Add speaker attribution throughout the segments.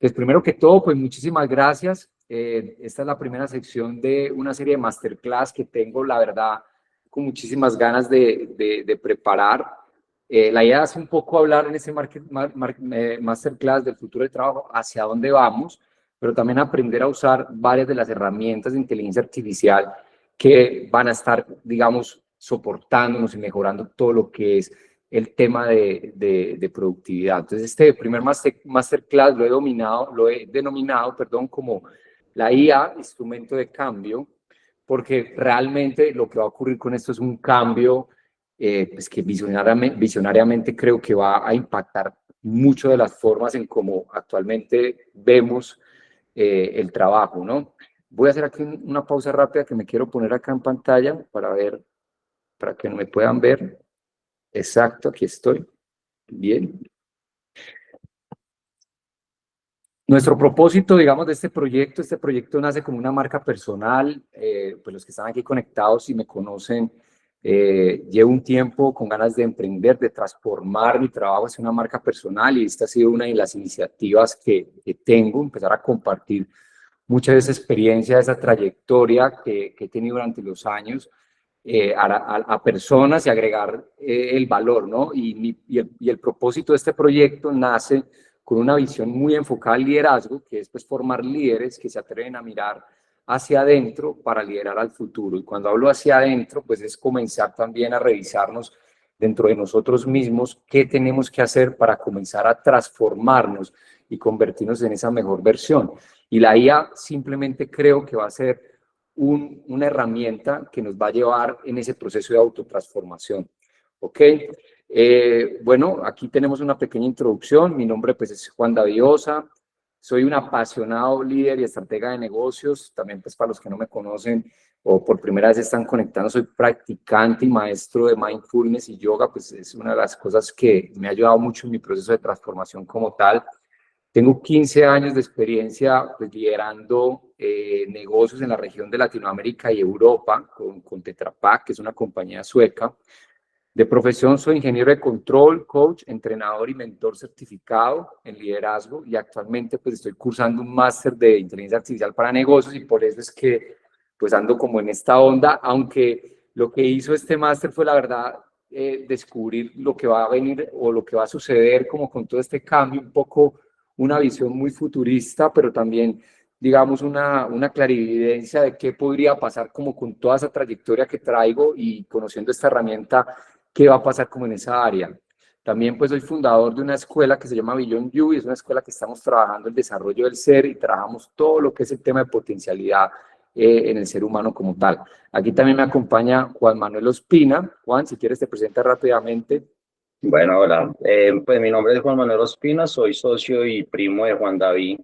Speaker 1: Pues primero que todo, pues muchísimas gracias. Esta es la primera sección de una serie de masterclass que tengo, la verdad, con muchísimas ganas de preparar. La idea es un poco hablar en este masterclass del futuro del trabajo, hacia dónde vamos, pero también aprender a usar varias de las herramientas de inteligencia artificial que van a estar, digamos, soportándonos y mejorando todo lo que es el tema de productividad. Entonces, este primer masterclass lo he denominado, perdón, como la IA, instrumento de cambio, porque realmente lo que va a ocurrir con esto es un cambio pues que visionariamente creo que va a impactar mucho de las formas en cómo actualmente vemos el trabajo, ¿no? Voy a hacer aquí una pausa rápida que me quiero poner acá en pantalla para ver, para que no me puedan ver. Exacto, aquí estoy. Bien. Nuestro propósito, digamos, de este proyecto nace como una marca personal. Pues los que están aquí conectados y me conocen, llevo un tiempo con ganas de emprender, de transformar mi trabajo hacia una marca personal, y esta ha sido una de las iniciativas que tengo, empezar a compartir mucha de esa experiencia, de esa trayectoria que he tenido durante los años, a personas y agregar el valor, ¿no? Y el propósito de este proyecto nace con una visión muy enfocada al liderazgo, que es pues formar líderes que se atreven a mirar hacia adentro para liderar al futuro. Y cuando hablo hacia adentro, pues es comenzar también a revisarnos dentro de nosotros mismos qué tenemos que hacer para comenzar a transformarnos y convertirnos en esa mejor versión. Y la IA simplemente creo que va a ser una herramienta que nos va a llevar en ese proceso de autotransformación. ¿Ok? Bueno, aquí tenemos una pequeña introducción. Mi nombre pues es Juan David Osa. Soy un apasionado líder y estratega de negocios. También pues para los que no me conocen o por primera vez están conectando, soy practicante y maestro de mindfulness y yoga. Pues es una de las cosas que me ha ayudado mucho en mi proceso de transformación como tal. Tengo 15 años de experiencia pues, liderando negocios en la región de Latinoamérica y Europa con Tetra Pak, que es una compañía sueca. De profesión soy ingeniero de control, coach, entrenador y mentor certificado en liderazgo, y actualmente pues estoy cursando un máster de inteligencia artificial para negocios, y por eso es que pues ando como en esta onda, aunque lo que hizo este máster fue la verdad descubrir lo que va a venir o lo que va a suceder como con todo este cambio, un poco una visión muy futurista, pero también digamos una clarividencia de qué podría pasar como con toda esa trayectoria que traigo, y conociendo esta herramienta qué va a pasar como en esa área. También pues soy fundador de una escuela que se llama Beyond You, y es una escuela que estamos trabajando el desarrollo del ser y trabajamos todo lo que es el tema de potencialidad en el ser humano como tal. Aquí también me acompaña Juan Manuel Ospina. Juan, si quieres te presenta rápidamente.
Speaker 2: Bueno, hola. Pues mi nombre es Juan Manuel Ospina, soy socio y primo de Juan David.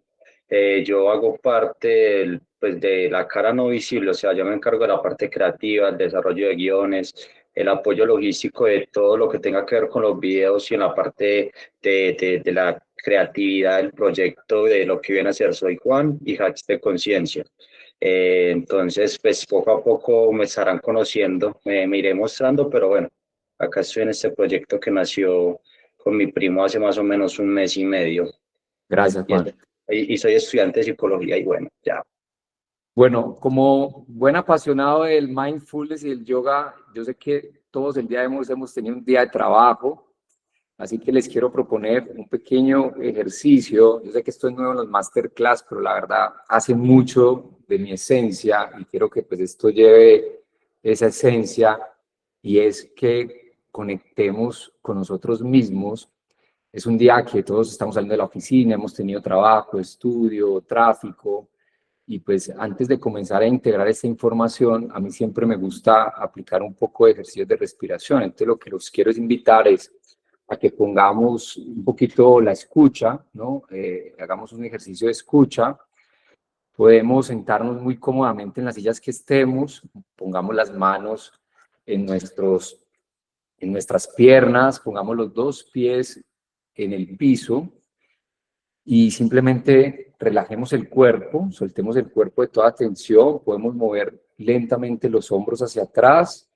Speaker 2: Yo hago parte pues de la cara no visible, o sea, yo me encargo de la parte creativa, el desarrollo de guiones, el apoyo logístico de todo lo que tenga que ver con los videos y en la parte de la creatividad del proyecto, de lo que viene a ser Soy Juan y Hacks de Conciencia. Entonces, pues poco a poco me estarán conociendo, me iré mostrando, pero bueno. Acá estoy en este proyecto que nació con mi primo hace más o menos un mes y medio.
Speaker 1: Gracias,
Speaker 2: Y,
Speaker 1: Juan.
Speaker 2: y soy estudiante de psicología y bueno, ya.
Speaker 1: Bueno, como buen apasionado del mindfulness y del yoga, yo sé que todos el día hemos tenido un día de trabajo, así que les quiero proponer un pequeño ejercicio. Yo sé que esto es nuevo en los masterclass, pero la verdad hace mucho de mi esencia y quiero que pues esto lleve esa esencia, y es que conectemos con nosotros mismos. Es un día que todos estamos saliendo de la oficina, hemos tenido trabajo, estudio, tráfico, y pues antes de comenzar a integrar esta información, a mí siempre me gusta aplicar un poco de ejercicios de respiración. Entonces lo que los quiero es invitar es a que pongamos un poquito la escucha, ¿no? Hagamos un ejercicio de escucha. Podemos sentarnos muy cómodamente en las sillas que estemos, pongamos las manos en, en nuestras piernas, pongamos los dos pies en el piso y simplemente relajemos el cuerpo, soltemos el cuerpo de toda tensión. Podemos mover lentamente los hombros hacia atrás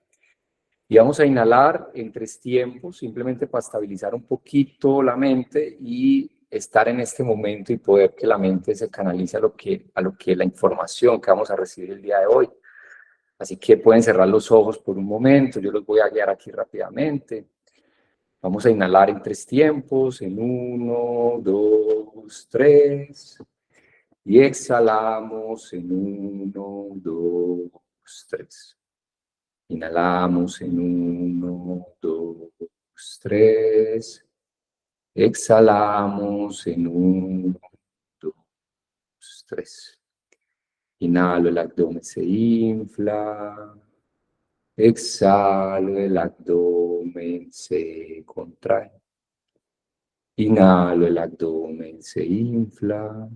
Speaker 1: y vamos a inhalar en 3 tiempos, simplemente para estabilizar un poquito la mente, y estar en este momento y poder que la mente se canalice a lo que la información que vamos a recibir el día de hoy. Así que pueden cerrar los ojos por un momento, yo los voy a guiar aquí rápidamente. Vamos a inhalar en 3 tiempos, en 1, 2, 3. Y exhalamos en 1, 2, 3. Inhalamos en 1, 2, 3. Exhalamos en 1, 2, 3. Inhalo, el abdomen se infla. Exhalo, el abdomen se contrae. Inhalo, el abdomen se infla.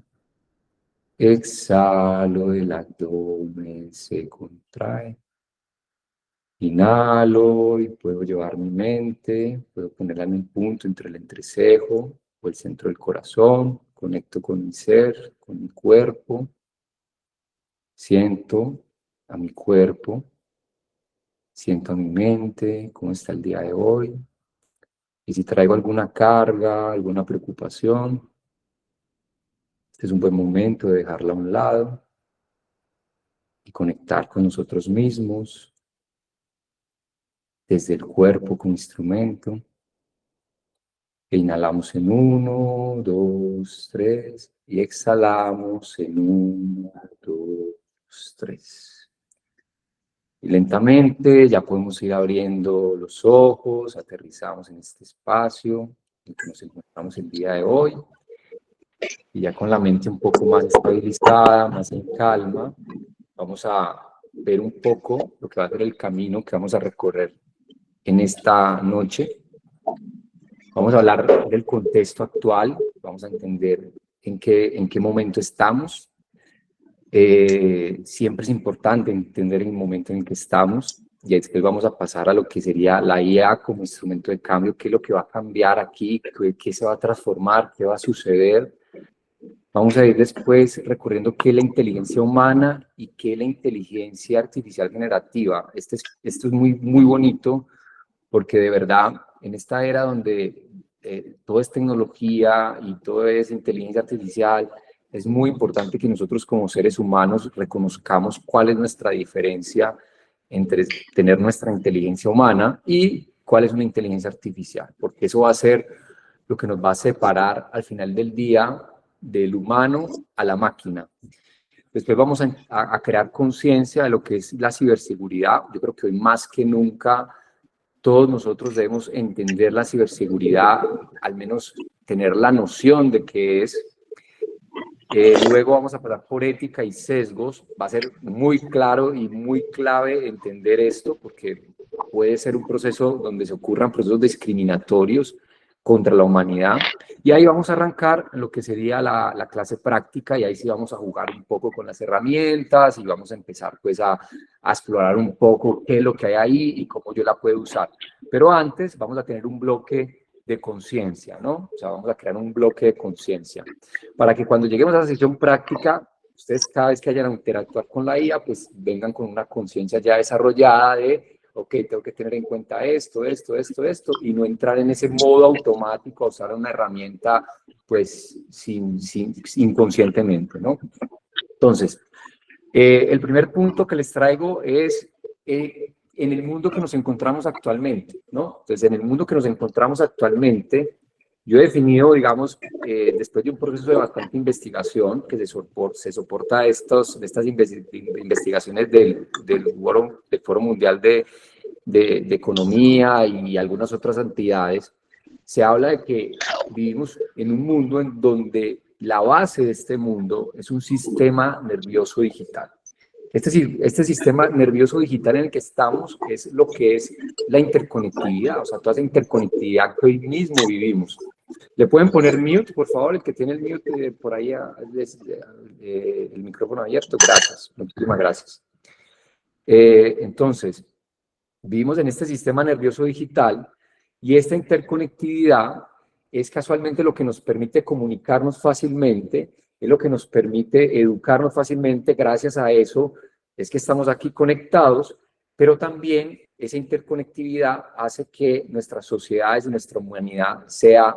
Speaker 1: Exhalo, el abdomen se contrae. Inhalo y puedo llevar mi mente, puedo ponerla en un punto entre el entrecejo o el centro del corazón. Conecto con mi ser, con mi cuerpo. Siento a mi cuerpo. Siento a mi mente, cómo está el día de hoy. Y si traigo alguna carga, alguna preocupación, este es un buen momento de dejarla a un lado y conectar con nosotros mismos, desde el cuerpo con instrumento. E inhalamos en 1, 2, 3 y exhalamos en 1, 2, 3. Y lentamente ya podemos ir abriendo los ojos, aterrizamos en este espacio en el que nos encontramos el día de hoy. Y ya con la mente un poco más estabilizada, más en calma, vamos a ver un poco lo que va a ser el camino que vamos a recorrer en esta noche. Vamos a hablar del contexto actual, vamos a entender en qué momento estamos. Siempre es importante entender el momento en el que estamos y después vamos a pasar a lo que sería la IA como instrumento de cambio, qué es lo que va a cambiar aquí, qué se va a transformar, qué va a suceder. Vamos a ir después recorriendo qué es la inteligencia humana y qué es la inteligencia artificial generativa. Esto es muy bonito porque de verdad en esta era donde todo es tecnología y todo es inteligencia artificial, es muy importante que nosotros como seres humanos reconozcamos cuál es nuestra diferencia entre tener nuestra inteligencia humana y cuál es una inteligencia artificial, porque eso va a ser lo que nos va a separar al final del día del humano a la máquina. Después vamos a crear conciencia de lo que es la ciberseguridad. Yo creo que hoy más que nunca todos nosotros debemos entender la ciberseguridad, al menos tener la noción de qué es. Luego vamos a pasar por ética y sesgos. Va a ser muy claro y muy clave entender esto porque puede ser un proceso donde se ocurran procesos discriminatorios contra la humanidad. Y ahí vamos a arrancar lo que sería la clase práctica y ahí sí vamos a jugar un poco con las herramientas y vamos a empezar pues a explorar un poco qué es lo que hay ahí y cómo yo la puedo usar. Pero antes vamos a tener un bloque de conciencia, ¿no? O sea, vamos a crear un bloque de conciencia para que cuando lleguemos a la sesión práctica, ustedes cada vez que vayan a interactuar con la IA, pues vengan con una conciencia ya desarrollada de, ok, tengo que tener en cuenta esto, y no entrar en ese modo automático a usar una herramienta, pues, inconscientemente, ¿no? Entonces, el primer punto que les traigo es en el mundo que nos encontramos actualmente, ¿no? Entonces, en el mundo que nos encontramos actualmente, yo he definido, digamos, después de un proceso de bastante investigación que se soporta de estas investigaciones del Foro Mundial de Economía y algunas otras entidades, se habla de que vivimos en un mundo en donde la base de este mundo es un sistema nervioso digital. Este sistema nervioso digital en el que estamos es lo que es la interconectividad, o sea, toda esa interconectividad que hoy mismo vivimos. ¿Le pueden poner mute, por favor, el que tiene el mute por ahí, el micrófono abierto? Gracias, muchísimas gracias. Entonces, vivimos en este sistema nervioso digital y esta interconectividad es casualmente lo que nos permite comunicarnos fácilmente, es lo que nos permite educarnos fácilmente. Gracias a eso es que estamos aquí conectados, pero también esa interconectividad hace que nuestras sociedades y nuestra humanidad sea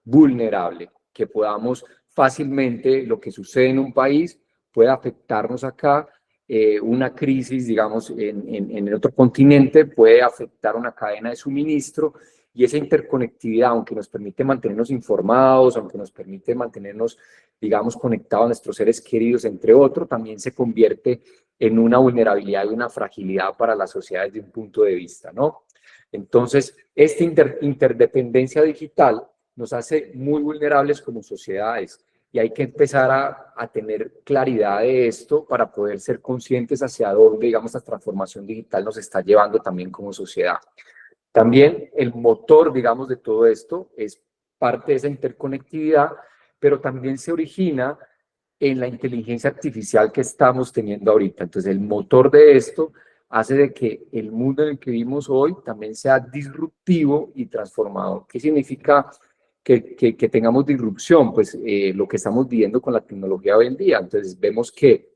Speaker 1: vulnerable. que podamos fácilmente, lo que sucede en un país puede afectarnos acá, una crisis, digamos, en el otro continente puede afectar una cadena de suministro, y esa interconectividad, aunque nos permite mantenernos informados, aunque nos permite mantenernos, digamos, conectados a nuestros seres queridos, entre otros, también se convierte en una vulnerabilidad y una fragilidad para la sociedad desde un punto de vista, ¿no? Entonces, esta interdependencia digital nos hace muy vulnerables como sociedades, y hay que empezar a tener claridad de esto para poder ser conscientes hacia dónde, digamos, la transformación digital nos está llevando también como sociedad. También el motor, digamos, de todo esto es parte de esa interconectividad, pero también se origina en la inteligencia artificial que estamos teniendo ahorita. Entonces, el motor de esto hace de que el mundo en el que vivimos hoy también sea disruptivo y transformador. ¿Qué significa que tengamos disrupción? Pues lo que estamos viviendo con la tecnología hoy en día. Entonces, vemos que,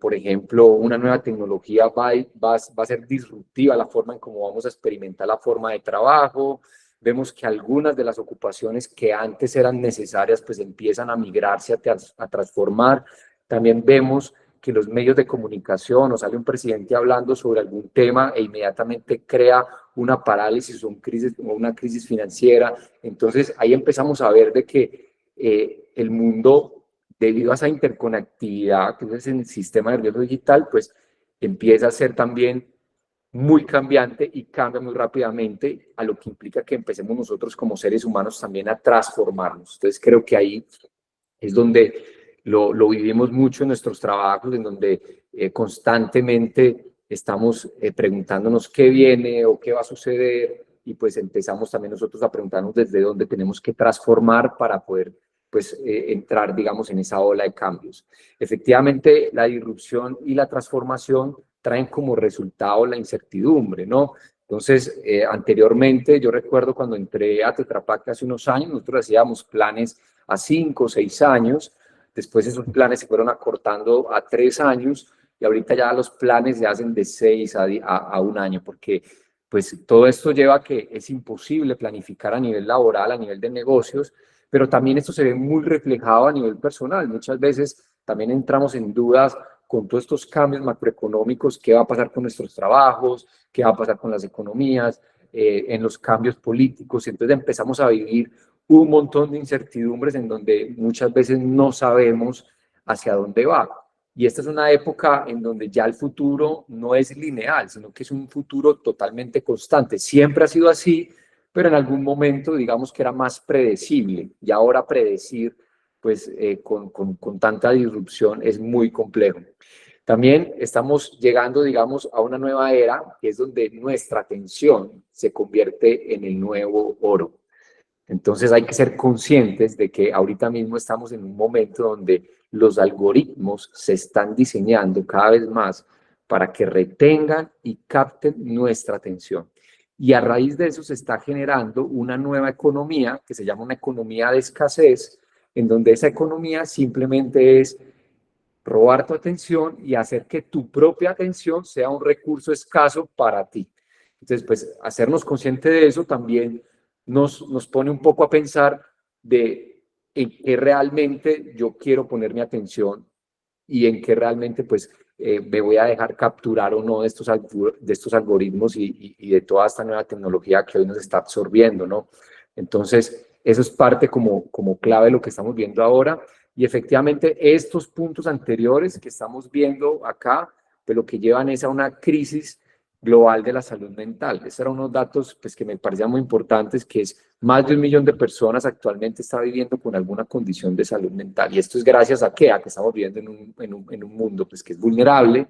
Speaker 1: por ejemplo, una nueva tecnología va a ser disruptiva la forma en cómo vamos a experimentar la forma de trabajo. Vemos que algunas de las ocupaciones que antes eran necesarias pues empiezan a migrarse, a transformar. También vemos que los medios de comunicación, o sale un presidente hablando sobre algún tema e inmediatamente crea una parálisis o una crisis financiera. Entonces ahí empezamos a ver de que el mundo, debido a esa interconectividad, que es el sistema nervioso digital, pues empieza a ser también muy cambiante y cambia muy rápidamente, a lo que implica que empecemos nosotros como seres humanos también a transformarnos. Entonces creo que ahí es donde lo vivimos mucho en nuestros trabajos, en donde constantemente estamos preguntándonos qué viene o qué va a suceder, y pues empezamos también nosotros a preguntarnos desde dónde tenemos que transformar para poder pues entrar, digamos, en esa ola de cambios. Efectivamente, la disrupción y la transformación traen como resultado la incertidumbre, ¿no? Entonces, anteriormente, yo recuerdo cuando entré a Tetra Pak hace unos años, nosotros hacíamos planes a 5 o 6 años, después esos planes se fueron acortando a 3 años, y ahorita ya los planes se hacen de 6 a un año, porque pues todo esto lleva a que es imposible planificar a nivel laboral, a nivel de negocios, pero también esto se ve muy reflejado a nivel personal. Muchas veces también entramos en dudas con todos estos cambios macroeconómicos: qué va a pasar con nuestros trabajos, qué va a pasar con las economías, en los cambios políticos. Y entonces empezamos a vivir un montón de incertidumbres en donde muchas veces no sabemos hacia dónde va. Y esta es una época en donde ya el futuro no es lineal, sino que es un futuro totalmente constante. Siempre ha sido así, pero en algún momento digamos que era más predecible, y ahora predecir pues con tanta disrupción es muy complejo. También estamos llegando, digamos, a una nueva era, que es donde nuestra atención se convierte en el nuevo oro. Entonces hay que ser conscientes de que ahorita mismo estamos en un momento donde los algoritmos se están diseñando cada vez más para que retengan y capten nuestra atención. Y a raíz de eso se está generando una nueva economía que se llama una economía de escasez, en donde esa economía simplemente es robar tu atención y hacer que tu propia atención sea un recurso escaso para ti. Entonces, pues, hacernos conscientes de eso también nos pone un poco a pensar de en qué realmente yo quiero poner mi atención, y en qué realmente, pues, me voy a dejar capturar o no de estos algoritmos y de toda esta nueva tecnología que hoy nos está absorbiendo, ¿no? Entonces, eso es parte como clave de lo que estamos viendo ahora. Y efectivamente, estos puntos anteriores que estamos viendo acá, pues lo que llevan es a una crisis global de la salud mental. Esos eran unos datos pues, que me parecían muy importantes, que es más de 1 millón de personas actualmente está viviendo con alguna condición de salud mental. Y esto es gracias a ¿qué? A que estamos viviendo en un mundo pues, que es vulnerable,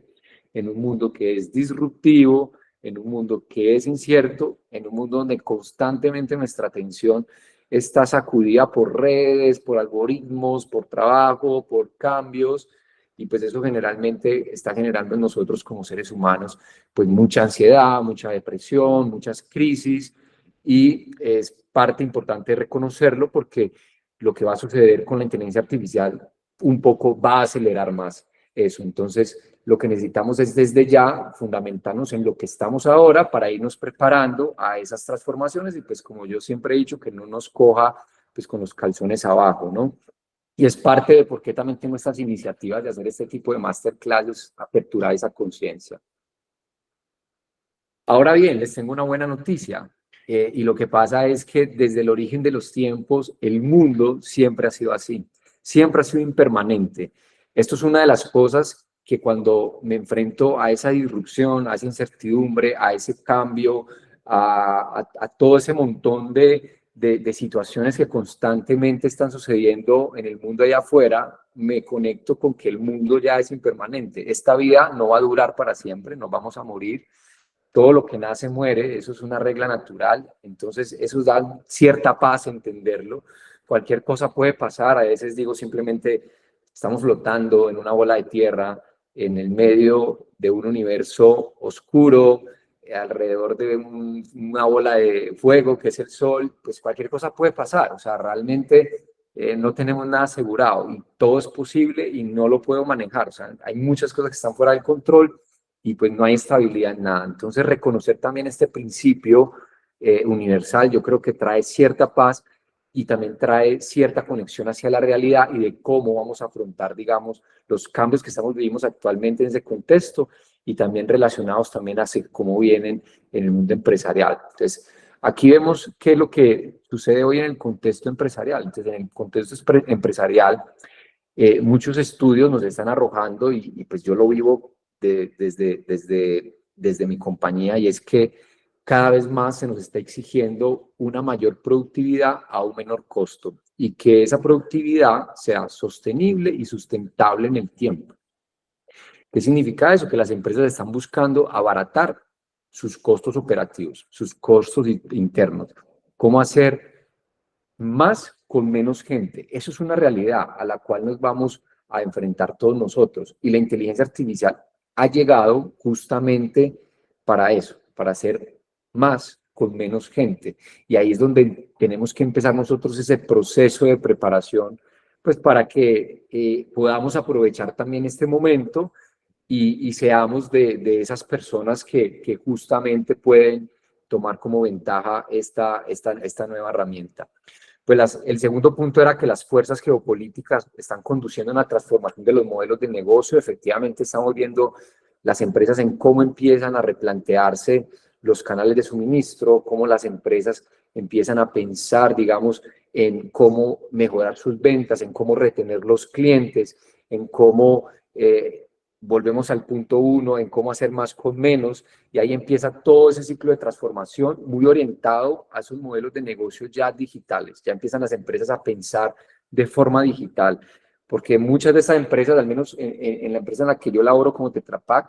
Speaker 1: en un mundo que es disruptivo, en un mundo que es incierto, en un mundo donde constantemente nuestra atención está sacudida por redes, por algoritmos, por trabajo, por cambios, y pues eso generalmente está generando en nosotros como seres humanos pues mucha ansiedad, mucha depresión, muchas crisis, y es parte importante reconocerlo, porque lo que va a suceder con la inteligencia artificial un poco va a acelerar más eso. Entonces, lo que necesitamos es desde ya fundamentarnos en lo que estamos ahora para irnos preparando a esas transformaciones, y pues como yo siempre he dicho, que no nos coja pues con los calzones abajo, ¿no? Y es parte de por qué también tengo estas iniciativas de hacer este tipo de masterclasses, aperturar esa conciencia. Ahora bien, les tengo una buena noticia. Y lo que pasa es que desde el origen de los tiempos, el mundo siempre ha sido así, siempre ha sido impermanente. Esto es una de las cosas que cuando me enfrento a esa disrupción, a esa incertidumbre, a ese cambio, a todo ese montón de situaciones que constantemente están sucediendo en el mundo allá afuera, me conecto con que el mundo ya es impermanente. Esta vida no va a durar para siempre, nos vamos a morir. Todo lo que nace muere, eso es una regla natural, entonces eso da cierta paz entenderlo. Cualquier cosa puede pasar, a veces digo simplemente estamos flotando en una bola de tierra en el medio de un universo oscuro, alrededor de una bola de fuego que es el sol, pues cualquier cosa puede pasar, o sea, realmente no tenemos nada asegurado y todo es posible y no lo puedo manejar, o sea, hay muchas cosas que están fuera del control y pues no hay estabilidad en nada. Entonces reconocer también este principio universal yo creo que trae cierta paz y también trae cierta conexión hacia la realidad y de cómo vamos a afrontar, digamos, los cambios que vivimos actualmente en ese contexto y también relacionados también a cómo vienen en el mundo empresarial. Entonces, aquí vemos qué es lo que sucede hoy en el contexto empresarial. Entonces, en el contexto empresarial, muchos estudios nos están arrojando, y pues yo lo vivo desde mi compañía, y es que cada vez más se nos está exigiendo una mayor productividad a un menor costo y que esa productividad sea sostenible y sustentable en el tiempo. ¿Qué significa eso? Que las empresas están buscando abaratar sus costos operativos, sus costos internos. ¿Cómo hacer más con menos gente? Eso es una realidad a la cual nos vamos a enfrentar todos nosotros. Y la inteligencia artificial ha llegado justamente para eso, para hacer más con menos gente. Y ahí es donde tenemos que empezar nosotros ese proceso de preparación, pues para que podamos aprovechar también este momento y seamos de esas personas que justamente pueden tomar como ventaja esta nueva herramienta. Pues el segundo punto era que las fuerzas geopolíticas están conduciendo a una transformación de los modelos de negocio. Efectivamente, estamos viendo las empresas en cómo empiezan a replantearse los canales de suministro, cómo las empresas empiezan a pensar, digamos, en cómo mejorar sus ventas, en cómo retener los clientes, en cómo volvemos al punto uno, en cómo hacer más con menos, y ahí empieza todo ese ciclo de transformación muy orientado a esos modelos de negocio ya digitales. Ya empiezan las empresas a pensar de forma digital, porque muchas de esas empresas, al menos en la empresa en la que yo laboro como Tetra Pak,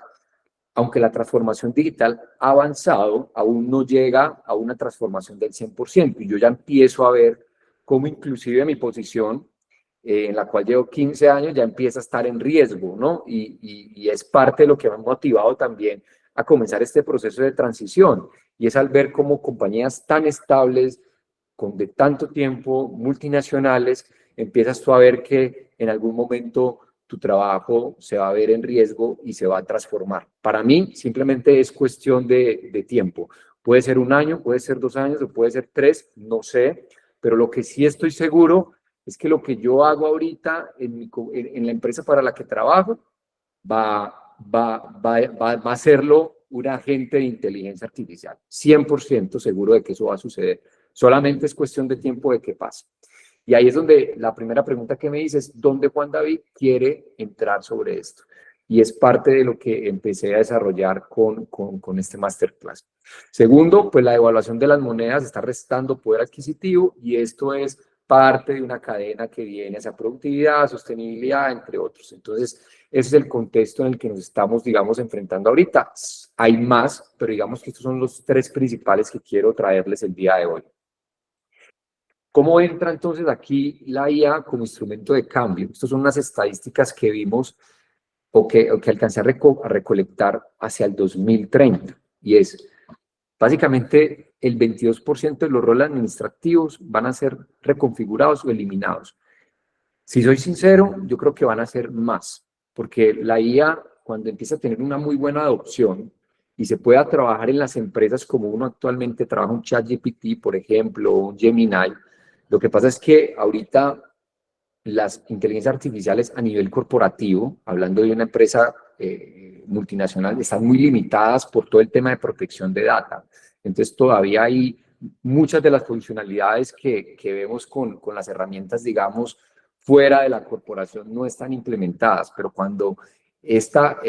Speaker 1: aunque la transformación digital ha avanzado, aún no llega a una transformación del 100%, y yo ya empiezo a ver cómo inclusive mi posición, en la cual llevo 15 años, ya empieza a estar en riesgo, ¿no? Y es parte de lo que me ha motivado también a comenzar este proceso de transición, y es al ver cómo compañías tan estables, con de tanto tiempo, multinacionales, empiezas tú a ver que en algún momento tu trabajo se va a ver en riesgo y se va a transformar. Para mí, simplemente es cuestión de tiempo. Puede ser un año, puede ser 2 años o puede ser 3, no sé, pero lo que sí estoy seguro es que lo que yo hago ahorita en la empresa para la que trabajo va a hacerlo un agente de inteligencia artificial. 100% seguro de que eso va a suceder. Solamente es cuestión de tiempo de que pase. Y ahí es donde la primera pregunta que me dices, ¿dónde Juan David quiere entrar sobre esto? Y es parte de lo que empecé a desarrollar con este masterclass. Segundo, pues la devaluación de las monedas está restando poder adquisitivo, y esto es parte de una cadena que viene hacia productividad, sostenibilidad, entre otros. Entonces, ese es el contexto en el que nos estamos, digamos, enfrentando ahorita. Hay más, pero digamos que estos son los tres principales que quiero traerles el día de hoy. ¿Cómo entra entonces aquí la IA como instrumento de cambio? Estas son unas estadísticas que vimos o que alcancé a recolectar hacia el 2030, y es básicamente el 22% de los roles administrativos van a ser reconfigurados o eliminados. Si soy sincero, yo creo que van a ser más, porque la IA, cuando empieza a tener una muy buena adopción y se pueda trabajar en las empresas como uno actualmente trabaja un ChatGPT, por ejemplo, o un Gemini, Lo que pasa es que ahorita las inteligencias artificiales a nivel corporativo, hablando de una empresa multinacional, están muy limitadas por todo el tema de protección de data. Entonces todavía hay muchas de las funcionalidades que vemos con las herramientas, digamos, fuera de la corporación no están implementadas, pero cuando esta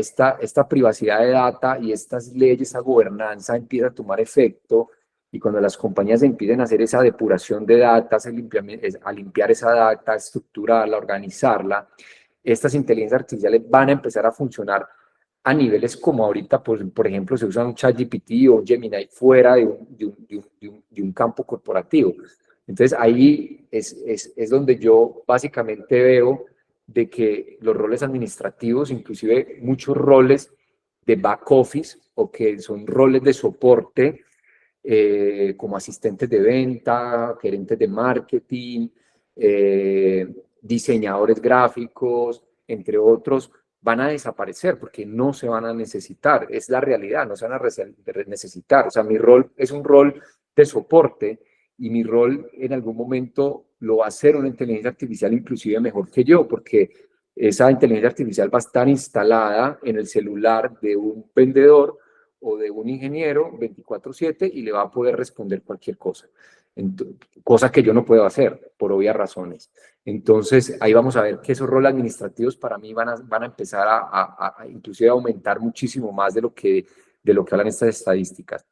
Speaker 1: privacidad de data y estas leyes, esa gobernanza empieza a tomar efecto, y cuando las compañías empiecen a hacer esa depuración de data, a limpiar esa data, a estructurarla, a organizarla, estas inteligencias artificiales van a empezar a funcionar a niveles como ahorita, pues, por ejemplo, se usa un ChatGPT o un Gemini fuera de un campo corporativo. Entonces ahí es donde yo básicamente veo de que los roles administrativos, inclusive muchos roles de back office o que son roles de soporte, como asistentes de venta, gerentes de marketing, diseñadores gráficos, entre otros, van a desaparecer porque no se van a necesitar. Es la realidad, no se van a necesitar. O sea, mi rol es un rol de soporte y mi rol en algún momento lo va a hacer una inteligencia artificial inclusive mejor que yo, porque esa inteligencia artificial va a estar instalada en el celular de un vendedor o de un ingeniero 24/7 y le va a poder responder cualquier cosa. Cosa que yo no puedo hacer por obvias razones. Entonces, ahí vamos a ver que esos roles administrativos para mí van a empezar a inclusive aumentar muchísimo más de lo que hablan estas estadísticas.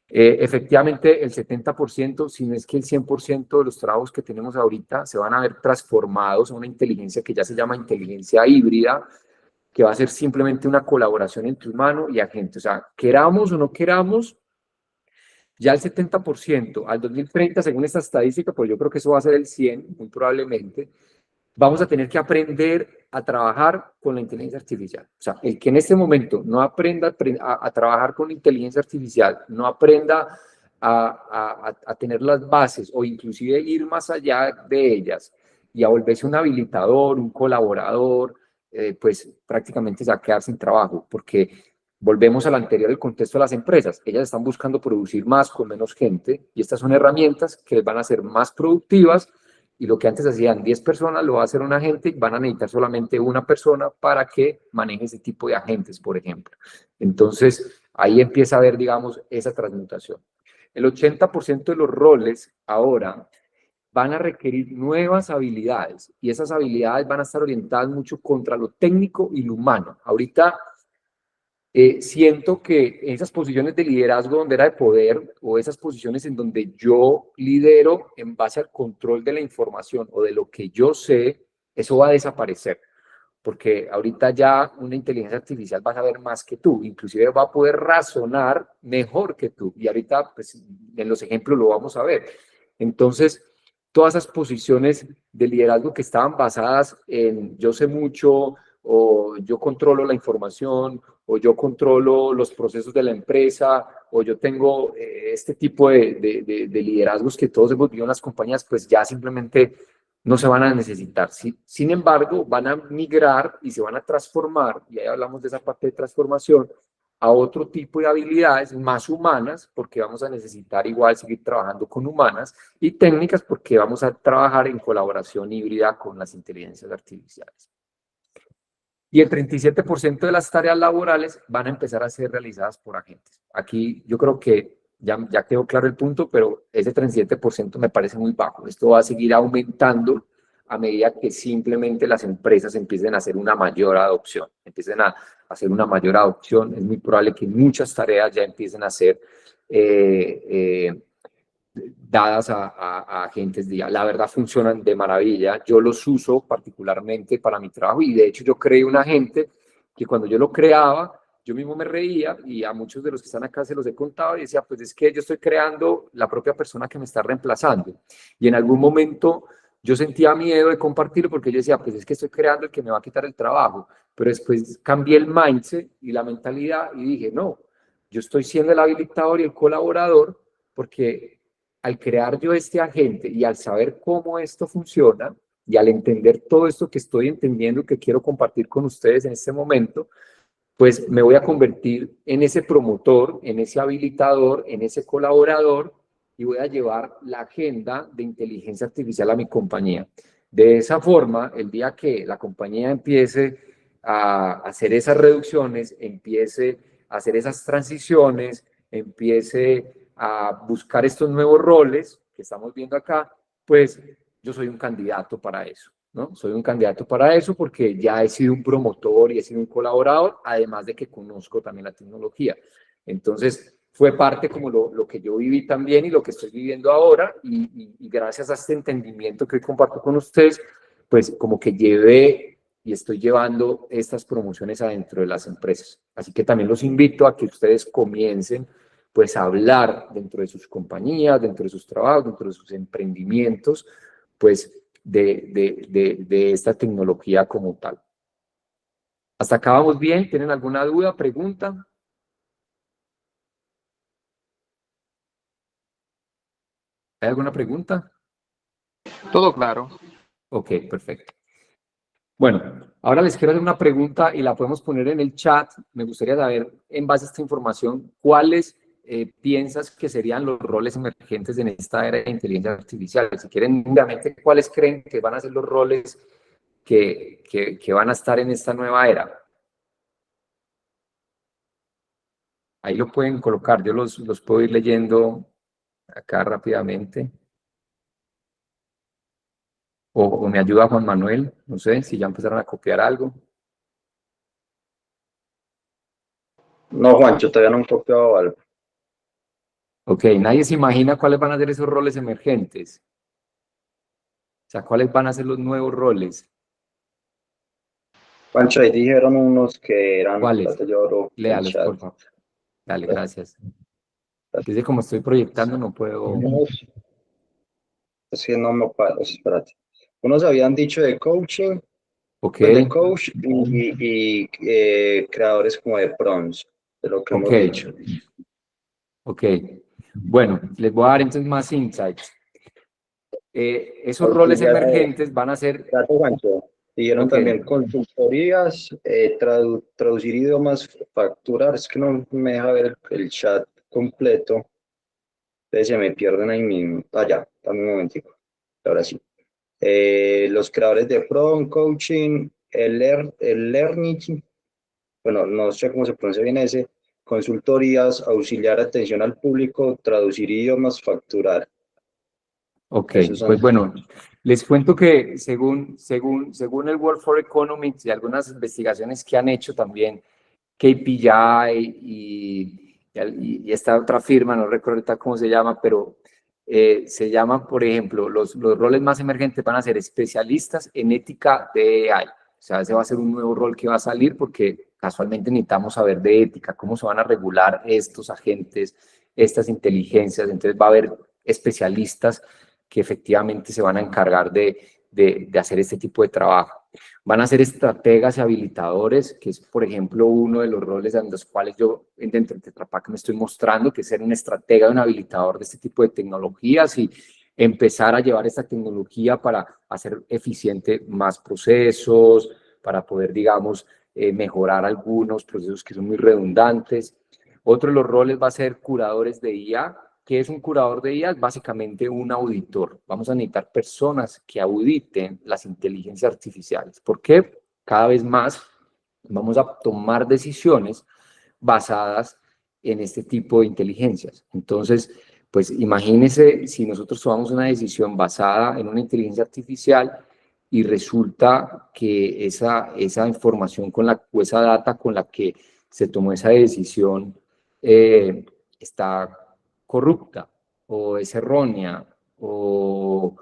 Speaker 1: Efectivamente, el 70%, si no es que el 100% de los trabajos que tenemos ahorita se van a ver transformados a una inteligencia que ya se llama inteligencia híbrida, que va a ser simplemente una colaboración entre humano y agente. O sea, queramos o no queramos, ya el 70%, al 2030, según esta estadística, pues yo creo que eso va a ser el 100, muy probablemente, vamos a tener que aprender a trabajar con la inteligencia artificial. O sea, el que en este momento no aprenda a trabajar con inteligencia artificial, no aprenda a tener las bases o inclusive ir más allá de ellas y a volverse un habilitador, un colaborador, pues prácticamente se va a quedar sin trabajo, porque volvemos al anterior, el contexto de las empresas. Ellas están buscando producir más con menos gente y estas son herramientas que les van a ser más productivas, y lo que antes hacían 10 personas lo va a hacer un agente y van a necesitar solamente una persona para que maneje ese tipo de agentes, por ejemplo. Entonces, ahí empieza a haber, digamos, esa transmutación. El 80% de los roles ahora van a requerir nuevas habilidades y esas habilidades van a estar orientadas mucho contra lo técnico y lo humano. Ahorita siento que esas posiciones de liderazgo donde era de poder o esas posiciones en donde yo lidero en base al control de la información o de lo que yo sé, eso va a desaparecer. Porque ahorita ya una inteligencia artificial va a saber más que tú, inclusive va a poder razonar mejor que tú. Y ahorita, pues, en los ejemplos lo vamos a ver. Entonces, todas esas posiciones de liderazgo que estaban basadas en yo sé mucho, o yo controlo la información, o yo controlo los procesos de la empresa, o yo tengo este tipo de liderazgos que todos hemos visto en las compañías, pues ya simplemente no se van a necesitar. Sin embargo, van a migrar y se van a transformar, y ahí hablamos de esa parte de transformación, a otro tipo de habilidades más humanas, porque vamos a necesitar igual seguir trabajando con humanas, y técnicas porque vamos a trabajar en colaboración híbrida con las inteligencias artificiales. Y el 37% de las tareas laborales van a empezar a ser realizadas por agentes. Aquí yo creo que ya quedó claro el punto, pero ese 37% me parece muy bajo. Esto va a seguir aumentando a medida que simplemente las empresas empiecen a hacer una mayor adopción. Empiecen a hacer una mayor adopción. Es muy probable que muchas tareas ya empiecen a ser dadas a agentes de IA. La verdad funcionan de maravilla. Yo los uso particularmente para mi trabajo y de hecho yo creé un agente que cuando yo lo creaba, yo mismo me reía y a muchos de los que están acá se los he contado y decía, pues es que yo estoy creando la propia persona que me está reemplazando. Y en algún momento yo sentía miedo de compartirlo porque yo decía, pues es que estoy creando el que me va a quitar el trabajo. Pero después cambié el mindset y la mentalidad y dije, no, yo estoy siendo el habilitador y el colaborador porque al crear yo este agente y al saber cómo esto funciona y al entender todo esto que estoy entendiendo y que quiero compartir con ustedes en este momento, pues me voy a convertir en ese promotor, en ese habilitador, en ese colaborador y voy a llevar la agenda de inteligencia artificial a mi compañía. De esa forma, el día que la compañía empiece a hacer esas reducciones, empiece a hacer esas transiciones, empiece a buscar estos nuevos roles que estamos viendo acá, pues yo soy un candidato para eso, ¿no? Soy un candidato para eso porque ya he sido un promotor y he sido un colaborador, además de que conozco también la tecnología. Entonces, fue parte como lo que yo viví también y lo que estoy viviendo ahora y gracias a este entendimiento que hoy comparto con ustedes, pues como que llevé y estoy llevando estas promociones adentro de las empresas. Así que también los invito a que ustedes comiencen pues a hablar dentro de sus compañías, dentro de sus trabajos, dentro de sus emprendimientos, pues de esta tecnología como tal. ¿Hasta acá vamos bien? ¿Tienen alguna duda, pregunta? ¿Hay alguna pregunta?
Speaker 3: Todo claro.
Speaker 1: Ok, perfecto. Bueno, ahora les quiero hacer una pregunta y la podemos poner en el chat. Me gustaría saber, en base a esta información, cuáles piensas que serían los roles emergentes en esta era de inteligencia artificial. Si quieren, obviamente, cuáles creen que van a ser los roles que van a estar en esta nueva era. Ahí lo pueden colocar, yo los puedo ir leyendo acá rápidamente. O me ayuda Juan Manuel, no sé si ya empezaron a copiar algo.
Speaker 2: No, Juancho, todavía no he copiado algo.
Speaker 1: Ok, nadie se imagina cuáles van a ser esos roles emergentes. O sea, cuáles van a ser los nuevos roles.
Speaker 2: Juancho, ahí dijeron unos que eran,
Speaker 1: ¿Cuáles?
Speaker 2: espérate, yo abro el
Speaker 1: Léalos,
Speaker 2: chat.
Speaker 1: por favor. Dale, gracias. Dice, como estoy proyectando, no puedo.
Speaker 2: Es que no me parece, espérate. Unos habían dicho de coaching,
Speaker 1: Ok,
Speaker 2: pues de coach y creadores como de prompts, de lo que
Speaker 1: ok,
Speaker 2: hemos dicho.
Speaker 1: ok. Bueno, les voy a dar entonces más insights. Esos roles emergentes van a ser.
Speaker 2: Dato, Juancho. Dijeron
Speaker 1: Ok,
Speaker 2: también consultorías, traducir idiomas, facturar. Es que no me deja ver el chat completo. Entonces se me pierden ahí mismo. Ah, ya, dame un momentico. Ahora sí. Los creadores de prompt, coaching, el learning, bueno, no sé cómo se pronuncia bien ese, consultorías, auxiliar atención al público, traducir idiomas, facturar.
Speaker 1: ok.
Speaker 2: Esos son.
Speaker 1: Pues bueno, les cuento que según el World for Economics y algunas investigaciones que han hecho también, KPI y esta otra firma, no recuerdo ahorita cómo se llama, pero se llaman, por ejemplo, los roles más emergentes van a ser especialistas en ética de AI. O sea, ese va a ser un nuevo rol que va a salir porque casualmente necesitamos saber de ética, cómo se van a regular estos agentes, estas inteligencias. Entonces va a haber especialistas que efectivamente se van a encargar de hacer este tipo de trabajo. Van a ser estrategas y habilitadores, que es, por ejemplo, uno de los roles en los cuales yo dentro de Tetra Pak me estoy mostrando, que es ser un estratega y un habilitador de este tipo de tecnologías y empezar a llevar esta tecnología para hacer eficiente más procesos, para poder, digamos, mejorar algunos procesos que son muy redundantes. Otro de los roles va a ser curadores de IA. ¿Qué es un curador de IA? Es básicamente un auditor. Vamos a necesitar personas que auditen las inteligencias artificiales. ¿Por qué? Cada vez más vamos a tomar decisiones basadas en este tipo de inteligencias. Entonces, pues imagínense si nosotros tomamos una decisión basada en una inteligencia artificial y resulta que esa información o esa data con la que se tomó esa decisión está corrupta o es errónea o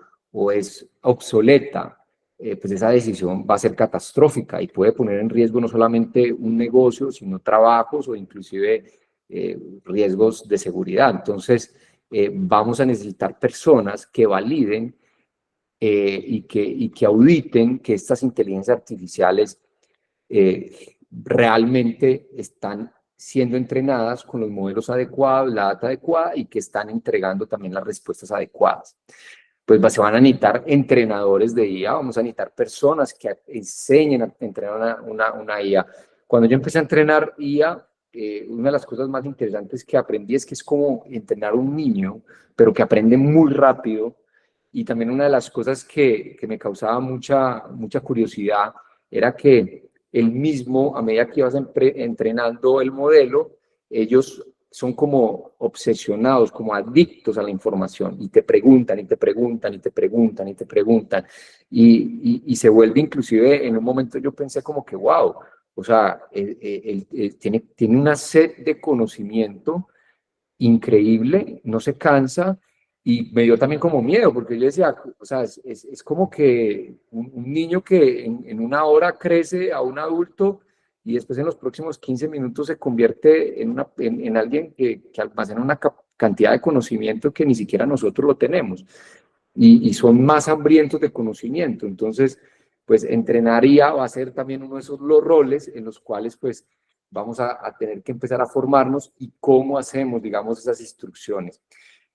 Speaker 1: es obsoleta, pues esa decisión va a ser catastrófica y puede poner en riesgo no solamente un negocio, sino trabajos o inclusive riesgos de seguridad. Entonces, vamos a necesitar personas que validen y que auditen que estas inteligencias artificiales realmente están siendo entrenadas con los modelos adecuados, la data adecuada y que están entregando también las respuestas adecuadas. Pues se van a necesitar entrenadores de IA, vamos a necesitar personas que enseñen a entrenar una IA. Cuando yo empecé a entrenar IA, una de las cosas más interesantes que aprendí es que es como entrenar a un niño, pero que aprende muy rápido. Y también una de las cosas que me causaba mucha curiosidad era que él mismo, a medida que ibas entrenando el modelo, ellos son como obsesionados, como adictos a la información y te preguntan y te preguntan y te preguntan y te preguntan y se vuelve inclusive en un momento yo pensé como que wow, o sea, él tiene una sed de conocimiento increíble, no se cansa y me dio también como miedo, porque yo decía, o sea, es como que un niño que en una hora crece a un adulto y después en los próximos 15 minutos se convierte en alguien que almacena una cantidad de conocimiento que ni siquiera nosotros lo tenemos y son más hambrientos de conocimiento. Entonces, pues entrenaría va a ser también uno de esos los roles en los cuales pues vamos a tener que empezar a formarnos y cómo hacemos, digamos, esas instrucciones.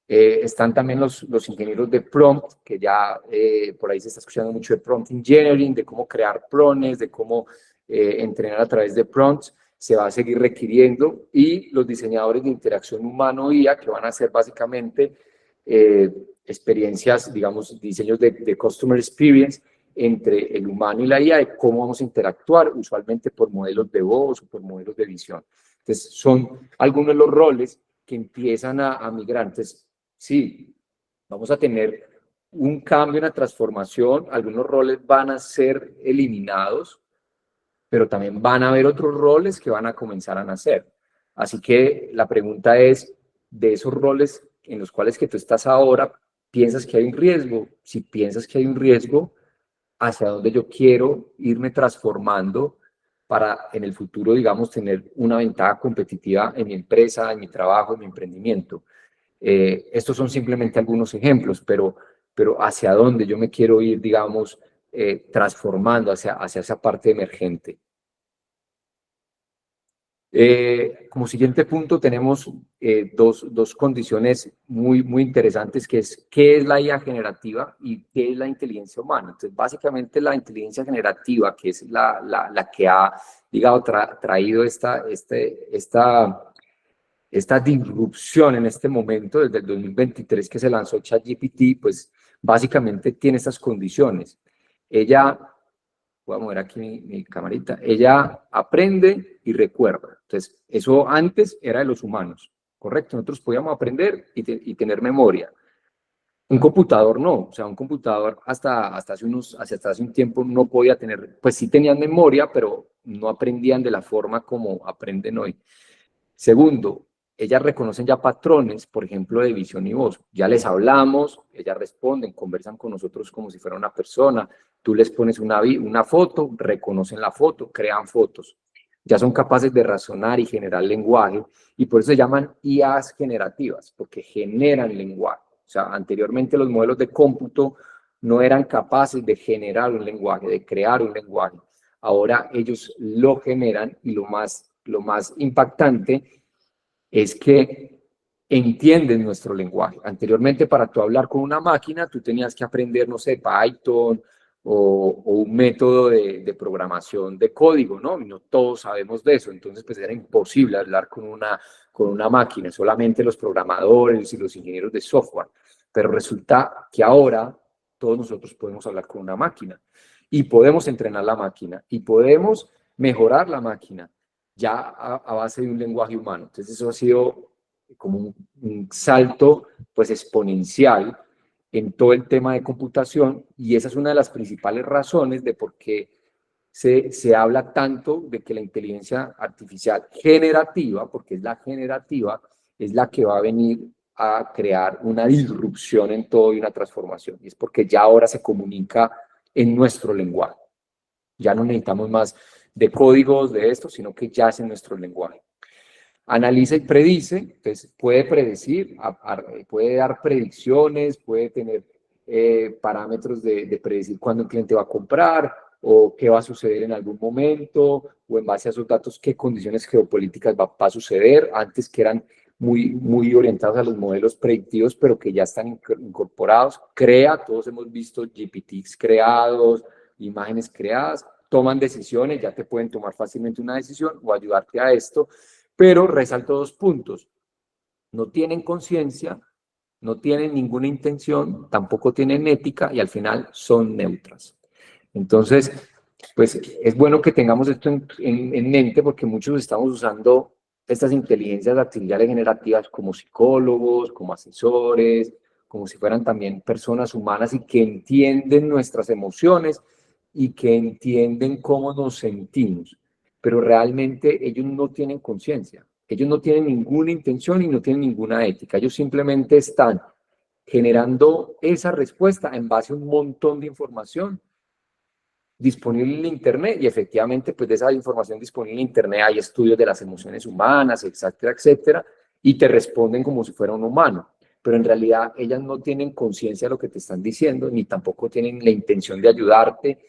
Speaker 1: Están también los ingenieros de prompt, que ya por ahí se está escuchando mucho de prompt engineering, de cómo crear prompts, de cómo entrenar a través de prompts, se va a seguir requiriendo, y los diseñadores de interacción humano-IA, que van a ser básicamente experiencias, digamos, diseños de customer experience entre el humano y la IA, de cómo vamos a interactuar, usualmente por modelos de voz o por modelos de visión. Entonces, son algunos de los roles que empiezan a migrar. Entonces, sí, vamos a tener un cambio, una transformación, algunos roles van a ser eliminados, pero también van a haber otros roles que van a comenzar a nacer. Así que la pregunta es, de esos roles en los cuales que tú estás ahora, ¿piensas que hay un riesgo? Si piensas que hay un riesgo, ¿hacia dónde yo quiero irme transformando para en el futuro, digamos, tener una ventaja competitiva en mi empresa, en mi trabajo, en mi emprendimiento? Estos son simplemente algunos ejemplos, pero hacia dónde yo me quiero ir, digamos, transformando hacia esa parte emergente. Como siguiente punto tenemos dos condiciones muy interesantes, que es qué es la IA generativa y qué es la inteligencia humana. Entonces, básicamente la inteligencia generativa, que es la que ha, digamos, traído esta disrupción en este momento, desde el 2023 que se lanzó ChatGPT, pues básicamente tiene estas condiciones. Ella, voy a mover aquí mi camarita, ella aprende y recuerda. Entonces, eso antes era de los humanos, ¿correcto? Nosotros podíamos aprender y tener memoria. Un computador no, o sea, un computador hasta hace un tiempo no podía tener, pues sí tenían memoria, pero no aprendían de la forma como aprenden hoy. Segundo, ellas reconocen ya patrones, por ejemplo, de visión y voz. Ya les hablamos, ellas responden, conversan con nosotros como si fuera una persona. Tú les pones una foto, reconocen la foto, crean fotos. Ya son capaces de razonar y generar lenguaje, y por eso se llaman IAs generativas, porque generan lenguaje. O sea, anteriormente los modelos de cómputo no eran capaces de generar un lenguaje, de crear un lenguaje. Ahora ellos lo generan, y lo más impactante es que entienden nuestro lenguaje. Anteriormente, para tú hablar con una máquina, tú tenías que aprender, no sé, Python o un método de programación de código, ¿no? Y no todos sabemos de eso, entonces pues era imposible hablar con una máquina, solamente los programadores y los ingenieros de software. Pero resulta que ahora todos nosotros podemos hablar con una máquina y podemos entrenar la máquina y podemos mejorar la máquina ya a base de un lenguaje humano. Entonces eso ha sido como un salto pues exponencial en todo el tema de computación, y esa es una de las principales razones de por qué se habla tanto de que la inteligencia artificial generativa, porque es la generativa, es la que va a venir a crear una disrupción en todo y una transformación. Y es porque ya ahora se comunica en nuestro lenguaje. Ya no necesitamos más de códigos de esto, sino que ya es en nuestro lenguaje. Analiza y predice, entonces puede predecir, puede dar predicciones, puede tener parámetros de predecir cuándo el cliente va a comprar o qué va a suceder en algún momento, o en base a esos datos qué condiciones geopolíticas va a suceder, antes que eran muy orientados a los modelos predictivos, pero que ya están incorporados. Todos hemos visto GPTs creados, imágenes creadas, toman decisiones, ya te pueden tomar fácilmente una decisión o ayudarte a esto, Pero resalto 2 puntos. No tienen conciencia, no tienen ninguna intención, tampoco tienen ética y al final son neutras. Entonces, pues es bueno que tengamos esto en mente porque muchos estamos usando estas inteligencias artificiales generativas como psicólogos, como asesores, como si fueran también personas humanas y que entienden nuestras emociones y que entienden cómo nos sentimos, pero realmente ellos no tienen conciencia, ellos no tienen ninguna intención y no tienen ninguna ética, ellos simplemente están generando esa respuesta en base a un montón de información disponible en Internet y efectivamente pues de esa información disponible en Internet hay estudios de las emociones humanas, etcétera, etcétera, y te responden como si fuera un humano, pero en realidad ellas no tienen conciencia de lo que te están diciendo, ni tampoco tienen la intención de ayudarte,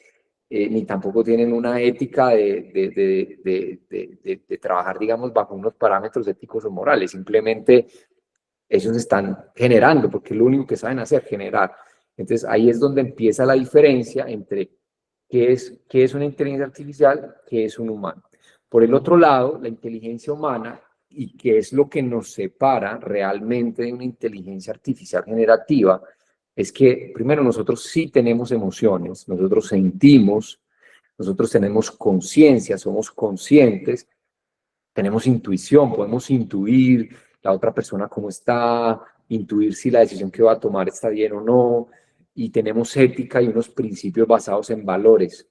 Speaker 1: ni tampoco tienen una ética de trabajar, digamos, bajo unos parámetros éticos o morales, simplemente ellos están generando, porque es lo único que saben hacer, generar. Entonces ahí es donde empieza la diferencia entre qué es una inteligencia artificial, qué es un humano. Por el otro lado, la inteligencia humana, y qué es lo que nos separa realmente de una inteligencia artificial generativa, es que primero nosotros sí tenemos emociones, nosotros sentimos, nosotros tenemos conciencia, somos conscientes, tenemos intuición, podemos intuir la otra persona cómo está, intuir si la decisión que va a tomar está bien o no, y tenemos ética y unos principios basados en valores.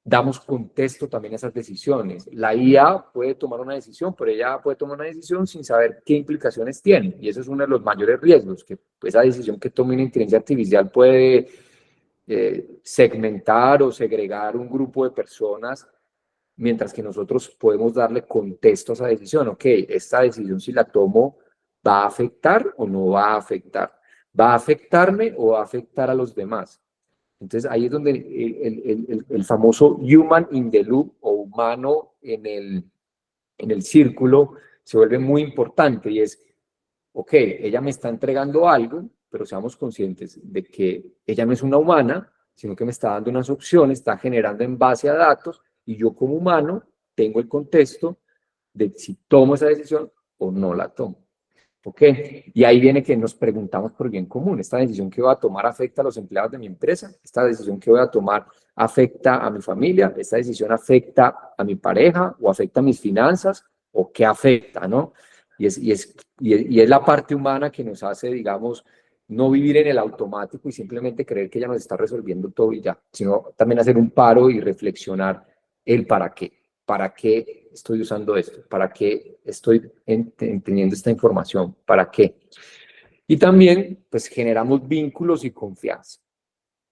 Speaker 1: Damos contexto también a esas decisiones. La IA puede tomar una decisión, pero ella puede tomar una decisión sin saber qué implicaciones tiene, y eso es uno de los mayores riesgos, que esa decisión que tome una inteligencia artificial puede segmentar o segregar un grupo de personas, mientras que nosotros podemos darle contexto a esa decisión. Ok, esta decisión si la tomo, ¿va a afectar o no va a afectar? ¿Va a afectarme o va a afectar a los demás? Entonces ahí es donde el famoso human in the loop o humano en el círculo se vuelve muy importante y es, ok, ella me está entregando algo, pero seamos conscientes de que ella no es una humana, sino que me está dando unas opciones, está generando en base a datos y yo como humano tengo el contexto de si tomo esa decisión o no la tomo. ¿Ok? Y ahí viene que nos preguntamos por bien común. ¿Esta decisión que voy a tomar afecta a los empleados de mi empresa? ¿Esta decisión que voy a tomar afecta a mi familia? ¿Esta decisión afecta a mi pareja o afecta a mis finanzas? ¿O qué afecta, no? Y es la parte humana que nos hace, digamos, no vivir en el automático y simplemente creer que ella nos está resolviendo todo y ya, sino también hacer un paro y reflexionar el para qué. ¿Para qué estoy usando esto? ¿Para qué estoy teniendo esta información? ¿Para qué? Y también, pues, generamos vínculos y confianza.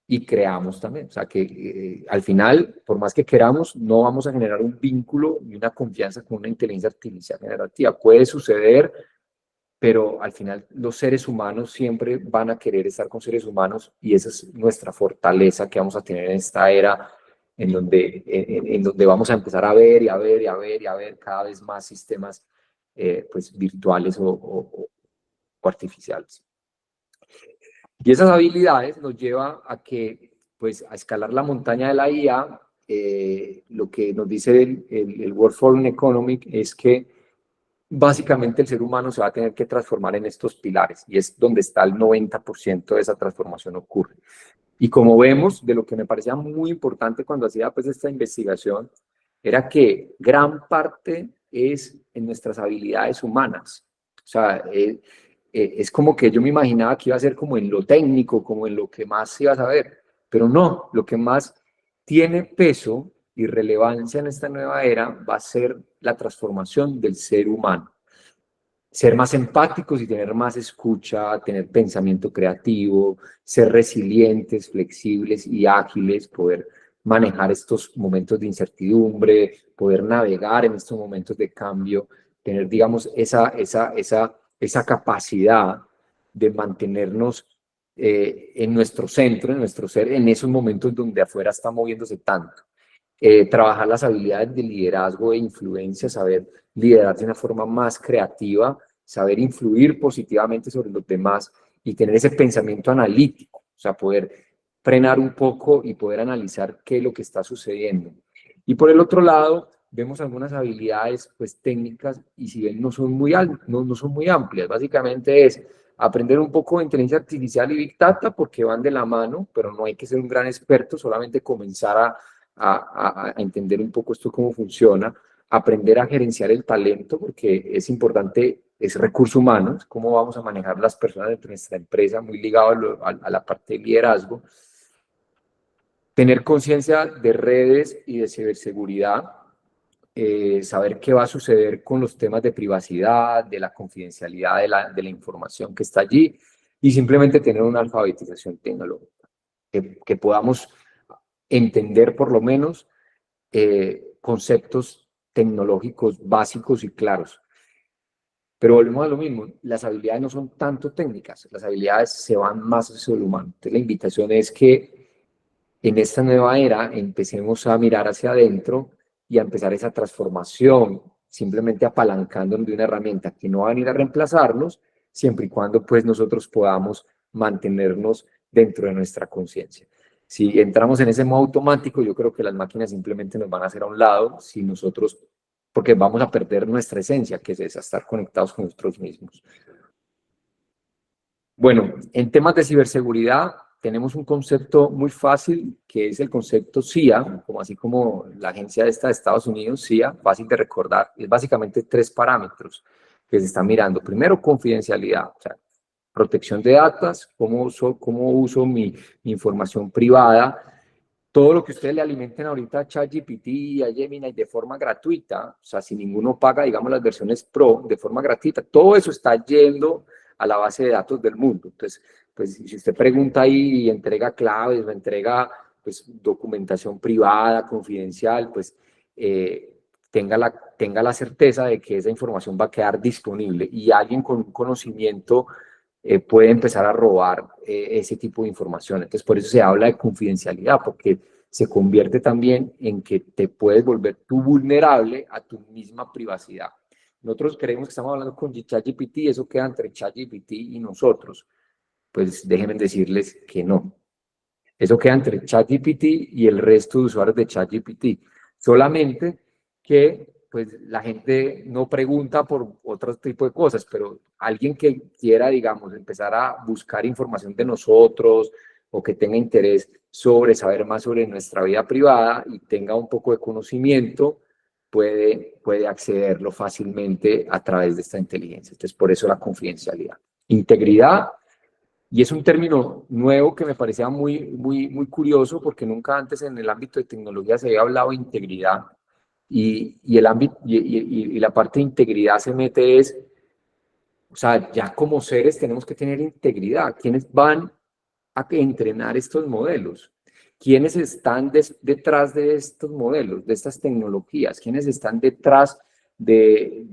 Speaker 1: Y creamos también. O sea, que al final, por más que queramos, no vamos a generar un vínculo y una confianza con una inteligencia artificial generativa. Puede suceder, pero al final los seres humanos siempre van a querer estar con seres humanos y esa es nuestra fortaleza que vamos a tener en esta era en donde vamos a empezar a ver y a ver y a ver y a ver cada vez más sistemas pues virtuales o artificiales. Y esas habilidades nos lleva a que, pues, a escalar la montaña de la IA, lo que nos dice el World Forum Economic es que básicamente el ser humano se va a tener que transformar en estos pilares y es donde está el 90% de esa transformación ocurre. Y como vemos, de lo que me parecía muy importante cuando hacía pues esta investigación, era que gran parte es en nuestras habilidades humanas. O sea, es como que yo me imaginaba que iba a ser como en lo técnico, como en lo que más se iba a saber, pero no, lo que más tiene peso y relevancia en esta nueva era va a ser la transformación del ser humano. Ser más empáticos y tener más escucha, tener pensamiento creativo, ser resilientes, flexibles y ágiles, poder manejar estos momentos de incertidumbre, poder navegar en estos momentos de cambio, tener, digamos, esa capacidad de mantenernos en nuestro centro, en nuestro ser, en esos momentos donde afuera está moviéndose tanto. Trabajar las habilidades de liderazgo e influencia, saber liderar de una forma más creativa, saber influir positivamente sobre los demás y tener ese pensamiento analítico, o sea, poder frenar un poco y poder analizar qué es lo que está sucediendo. Y por el otro lado, vemos algunas habilidades pues técnicas y si bien no son no son muy amplias. Básicamente es aprender un poco de inteligencia artificial y Big Data porque van de la mano, pero no hay que ser un gran experto, solamente comenzar a entender un poco esto cómo funciona, aprender a gerenciar el talento porque es importante, es recursos humanos, cómo vamos a manejar las personas dentro de nuestra empresa, muy ligado a la parte de liderazgo. Tener conciencia de redes y de ciberseguridad, saber qué va a suceder con los temas de privacidad, de la confidencialidad de la información que está allí y simplemente tener una alfabetización tecnológica, que podamos entender por lo menos conceptos tecnológicos básicos y claros. Pero volvemos a lo mismo, las habilidades no son tanto técnicas, las habilidades se van más hacia lo humano. Entonces la invitación es que en esta nueva era empecemos a mirar hacia adentro y a empezar esa transformación, simplemente apalancándonos de una herramienta que no va a venir a reemplazarnos, siempre y cuando pues nosotros podamos mantenernos dentro de nuestra conciencia. Si entramos en ese modo automático, yo creo que las máquinas simplemente nos van a hacer a un lado, si nosotros, porque vamos a perder nuestra esencia, que es esa, estar conectados con nosotros mismos. Bueno, en temas de ciberseguridad tenemos un concepto muy fácil que es el concepto CIA, como así como la agencia esta de Estados Unidos, CIA, fácil de recordar, es básicamente 3 parámetros que se están mirando. Primero, confidencialidad, o sea, protección de datos, cómo uso mi información privada. Todo lo que ustedes le alimenten ahorita a ChatGPT y a Gemini de forma gratuita, o sea, si ninguno paga, digamos, las versiones Pro de forma gratuita, todo eso está yendo a la base de datos del mundo. Entonces, pues si usted pregunta ahí y entrega claves o entrega pues, documentación privada, confidencial, pues tenga la certeza de que esa información va a quedar disponible y alguien con un conocimiento puede empezar a robar ese tipo de información. Entonces, por eso se habla de confidencialidad, porque se convierte también en que te puedes volver tú vulnerable a tu misma privacidad. Nosotros creemos que estamos hablando con ChatGPT, eso queda entre ChatGPT y nosotros. Pues déjenme decirles que no. Eso queda entre ChatGPT y el resto de usuarios de ChatGPT. Solamente que pues la gente no pregunta por otro tipo de cosas, pero alguien que quiera, digamos, empezar a buscar información de nosotros o que tenga interés sobre saber más sobre nuestra vida privada y tenga un poco de conocimiento, puede accederlo fácilmente a través de esta inteligencia. Entonces, por eso la confidencialidad. Integridad, y es un término nuevo que me parecía muy curioso porque nunca antes en el ámbito de tecnología se había hablado de integridad. Y el ámbito, y la parte de integridad se mete es, o sea, ya como seres tenemos que tener integridad. ¿Quiénes van a entrenar estos modelos? ¿Quiénes están detrás de estos modelos, de estas tecnologías? ¿Quiénes están detrás de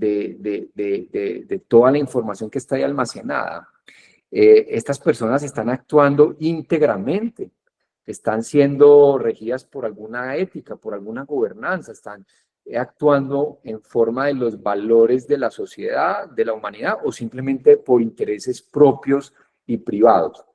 Speaker 1: toda la información que está ahí almacenada? Estas personas están actuando íntegramente, están siendo regidas por alguna ética, por alguna gobernanza, están actuando en forma de los valores de la sociedad, de la humanidad, o simplemente por intereses propios y privados.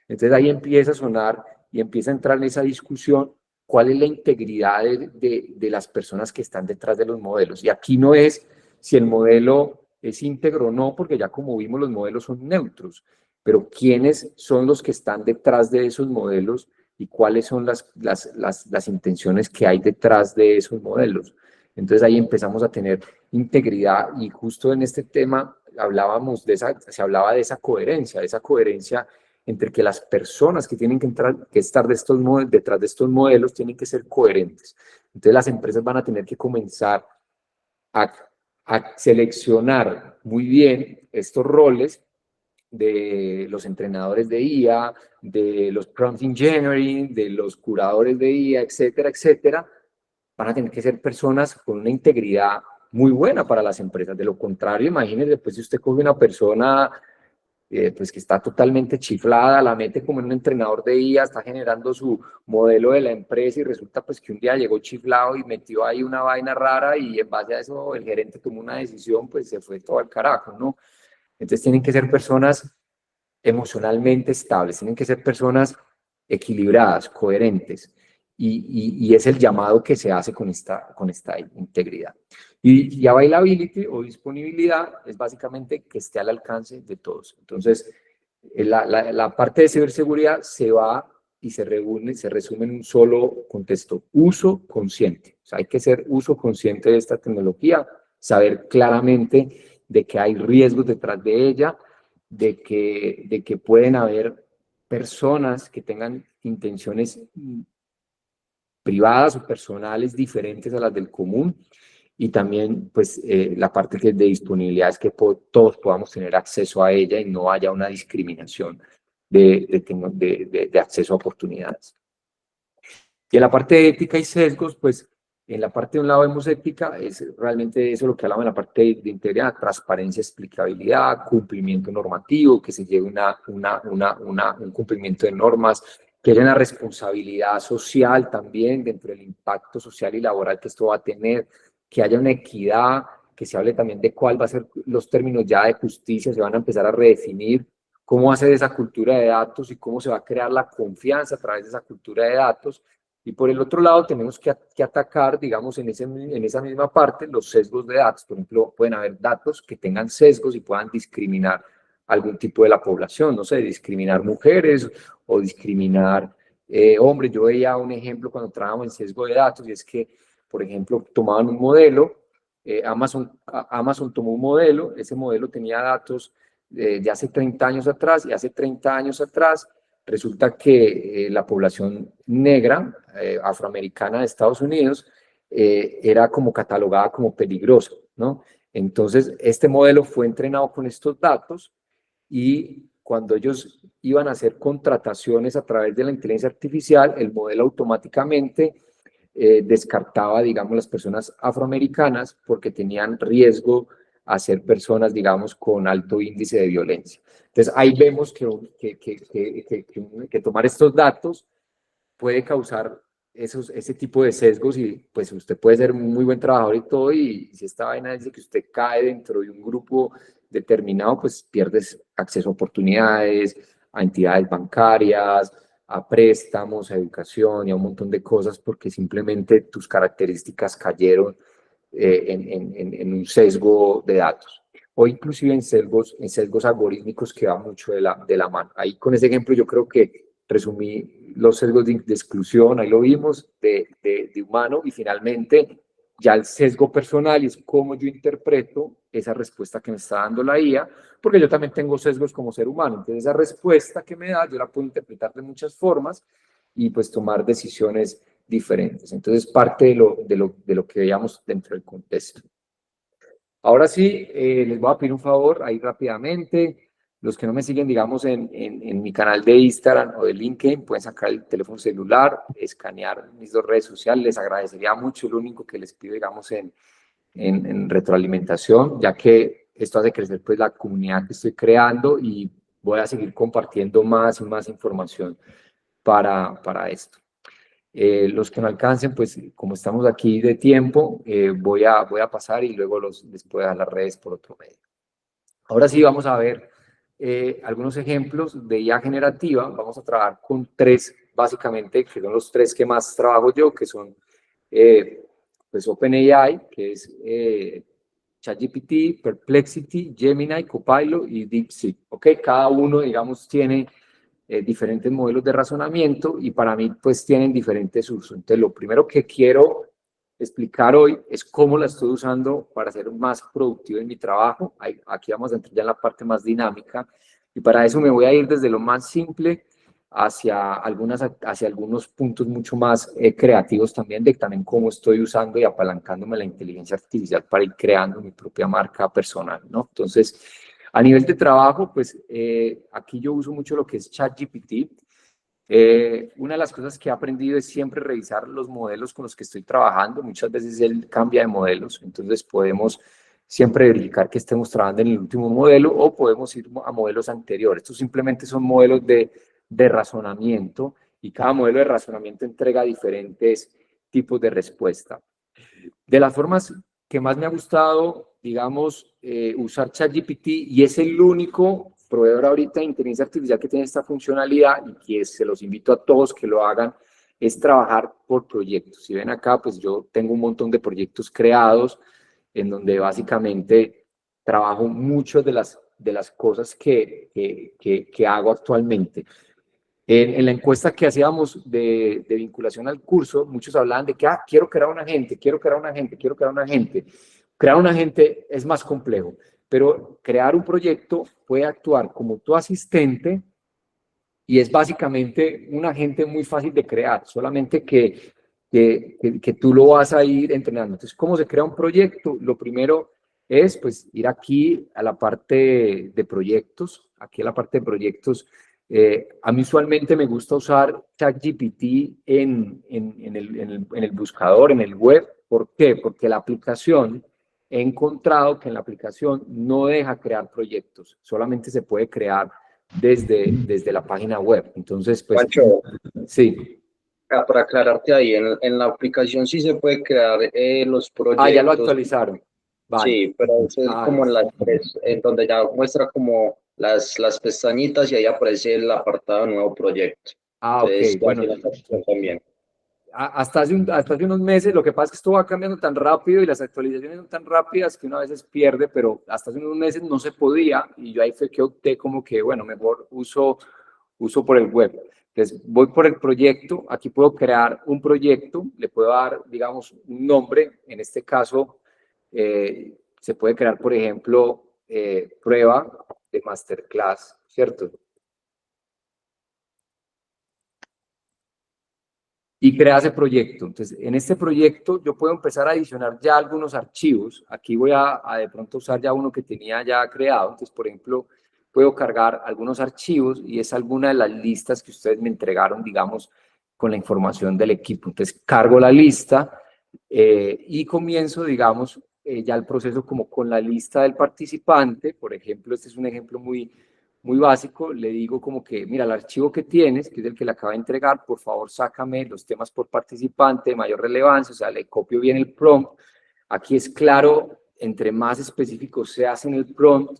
Speaker 1: Entonces ahí empieza a sonar y empieza a entrar en esa discusión cuál es la integridad de las personas que están detrás de los modelos. Y aquí no es si el modelo es íntegro o no, porque ya como vimos los modelos son neutros, pero quiénes son los que están detrás de esos modelos y cuáles son las intenciones que hay detrás de esos modelos. Entonces ahí empezamos a tener integridad y justo en este tema hablábamos se hablaba de esa coherencia entre que las personas que tienen que estar detrás de estos modelos tienen que ser coherentes. Entonces las empresas van a tener que comenzar a seleccionar muy bien estos roles de los entrenadores de IA, de los prompt engineering, de los curadores de IA, etcétera, etcétera, van a tener que ser personas con una integridad muy buena para las empresas. De lo contrario, imagínense, pues si usted coge una persona pues que está totalmente chiflada, la mete como en un entrenador de IA, está generando su modelo de la empresa y resulta pues que un día llegó chiflado y metió ahí una vaina rara y en base a eso el gerente tomó una decisión, pues se fue todo al carajo, ¿no? Entonces tienen que ser personas emocionalmente estables, tienen que ser personas equilibradas, coherentes. y es el llamado que se hace con esta integridad. Y availability o disponibilidad es básicamente que esté al alcance de todos. Entonces, la parte de ciberseguridad se va y se resume en un solo contexto: uso consciente. O sea, hay que ser uso consciente de esta tecnología, saber claramente de que hay riesgos detrás de ella, de que pueden haber personas que tengan intenciones privadas o personales diferentes a las del común, y también pues la parte que es de disponibilidad es que todos podamos tener acceso a ella y no haya una discriminación de acceso a oportunidades. Y en la parte de ética y sesgos, pues en la parte de un lado vemos ética, es realmente eso lo que hablamos en la parte de integridad: transparencia, explicabilidad, cumplimiento normativo, que se lleve un cumplimiento de normas, que haya una responsabilidad social también dentro del impacto social y laboral que esto va a tener, que haya una equidad, que se hable también de cuál va a ser los términos ya de justicia, se van a empezar a redefinir cómo va a ser esa cultura de datos y cómo se va a crear la confianza a través de esa cultura de datos. Y por el otro lado tenemos que atacar, digamos, en esa misma parte, los sesgos de datos. Por ejemplo, pueden haber datos que tengan sesgos y puedan discriminar algún tipo de la población, no sé, discriminar mujeres o discriminar hombres. Yo veía un ejemplo cuando trabajamos en sesgo de datos, y es que, por ejemplo, tomaban un modelo, Amazon tomó un modelo, ese modelo tenía datos de hace 30 años atrás, y hace 30 años atrás resulta que la población negra, afroamericana de Estados Unidos, era como catalogada como peligrosa, ¿no? Entonces, este modelo fue entrenado con estos datos, y cuando ellos iban a hacer contrataciones a través de la inteligencia artificial, el modelo automáticamente descartaba, digamos, las personas afroamericanas porque tenían riesgo a ser personas, digamos, con alto índice de violencia. Entonces, ahí vemos que tomar estos datos puede causar ese tipo de sesgos, y pues usted puede ser un muy buen trabajador y todo, y si esta vaina dice que usted cae dentro de un grupo determinado, pues pierdes acceso a oportunidades, a entidades bancarias, a préstamos, a educación y a un montón de cosas, porque simplemente tus características cayeron en un sesgo de datos, o inclusive en sesgos algorítmicos que va mucho de la mano. Ahí con ese ejemplo yo creo que resumí los sesgos de exclusión, ahí lo vimos, de humano, y finalmente ya el sesgo personal, y es cómo yo interpreto esa respuesta que me está dando la IA, porque yo también tengo sesgos como ser humano. Entonces esa respuesta que me da, yo la puedo interpretar de muchas formas y pues tomar decisiones diferentes. Entonces parte de lo que veíamos dentro del contexto. Ahora sí, les voy a pedir un favor ahí rápidamente. Los que no me siguen, digamos, en mi canal de Instagram o de LinkedIn, pueden sacar el teléfono celular, escanear mis 2 redes sociales. Les agradecería mucho. Lo único que les pido, digamos, en retroalimentación, ya que esto hace crecer pues la comunidad que estoy creando, y voy a seguir compartiendo más y más información para esto. Los que no alcancen, pues como estamos aquí de tiempo, voy a pasar y luego les puedo dar las redes por otro medio. Ahora sí vamos a ver algunos ejemplos de IA generativa. Vamos a trabajar con 3, básicamente, que son los 3 que más trabajo yo, que son pues OpenAI, que es ChatGPT, Perplexity, Gemini, Copilot y DeepSeek. ¿Ok? Cada uno, digamos, tiene diferentes modelos de razonamiento, y para mí pues tienen diferentes usos. Entonces lo primero que quiero explicar hoy es cómo la estoy usando para ser más productivo en mi trabajo. Aquí vamos a entrar ya en la parte más dinámica, y para eso me voy a ir desde lo más simple hacia algunos puntos mucho más creativos también, de también cómo estoy usando y apalancándome la inteligencia artificial para ir creando mi propia marca personal, ¿no? Entonces, a nivel de trabajo, pues aquí yo uso mucho lo que es ChatGPT. Una de las cosas que he aprendido es siempre revisar los modelos con los que estoy trabajando. Muchas veces él cambia de modelos, entonces podemos siempre verificar que estemos trabajando en el último modelo, o podemos ir a modelos anteriores. Estos simplemente son modelos de razonamiento, y cada modelo de razonamiento entrega diferentes tipos de respuesta. De las formas que más me ha gustado, digamos, usar ChatGPT, y es el único proveedor ahorita de inteligencia artificial que tiene esta funcionalidad, y que se los invito a todos que lo hagan, es trabajar por proyectos. Si ven acá, pues yo tengo un montón de proyectos creados en donde básicamente trabajo muchas de las cosas que hago actualmente. En la encuesta que hacíamos de vinculación al curso, muchos hablaban de que, quiero crear un agente, quiero crear un agente, quiero crear un agente. Crear un agente es más complejo, pero crear un proyecto puede actuar como tu asistente y es básicamente un agente muy fácil de crear, solamente que tú lo vas a ir entrenando. Entonces, ¿cómo se crea un proyecto? Lo primero es pues ir aquí a la parte de proyectos, aquí a la parte de proyectos. A mí usualmente me gusta usar ChatGPT en el buscador, en el web. ¿Por qué? Porque la aplicación, he encontrado que en la aplicación no deja crear proyectos, solamente se puede crear desde la página web. Entonces, pues,
Speaker 2: Juancho,
Speaker 1: sí.
Speaker 2: para aclararte ahí, en la aplicación sí se puede crear los
Speaker 1: Ya lo
Speaker 2: proyectos,
Speaker 1: actualizaron. Vale.
Speaker 2: sí, pero eso es como en
Speaker 1: Listo.
Speaker 2: las tres, en donde ya muestra como las pestañitas y ahí aparece el apartado nuevo proyecto.
Speaker 1: Ok.
Speaker 2: Entonces, ya
Speaker 1: Bueno,
Speaker 2: tiene esa opción también.
Speaker 1: hasta hace unos meses, lo que pasa es que esto va cambiando tan rápido y las actualizaciones son tan rápidas que uno a veces pierde, pero hasta hace unos meses no se podía y yo ahí fue que opté como que, bueno, mejor uso por el web. Entonces, voy por el proyecto, aquí puedo crear un proyecto, le puedo dar, digamos, un nombre, en este caso, se puede crear, por ejemplo, prueba de masterclass, ¿cierto? Y crea ese proyecto. Entonces, en este proyecto yo puedo empezar a adicionar ya algunos archivos. Aquí voy a de pronto usar ya uno que tenía ya creado. Entonces, por ejemplo, puedo cargar algunos archivos y es alguna de las listas que ustedes me entregaron, digamos, con la información del equipo. Entonces, cargo la lista y comienzo, digamos, ya el proceso como con la lista del participante. Por ejemplo, este es un ejemplo muy básico, le digo como que, mira, el archivo que tienes, que es el que le acaba de entregar, por favor, sácame los temas por participante de mayor relevancia, o sea, le copio bien el prompt. Aquí es claro, entre más específico se hace en el prompt,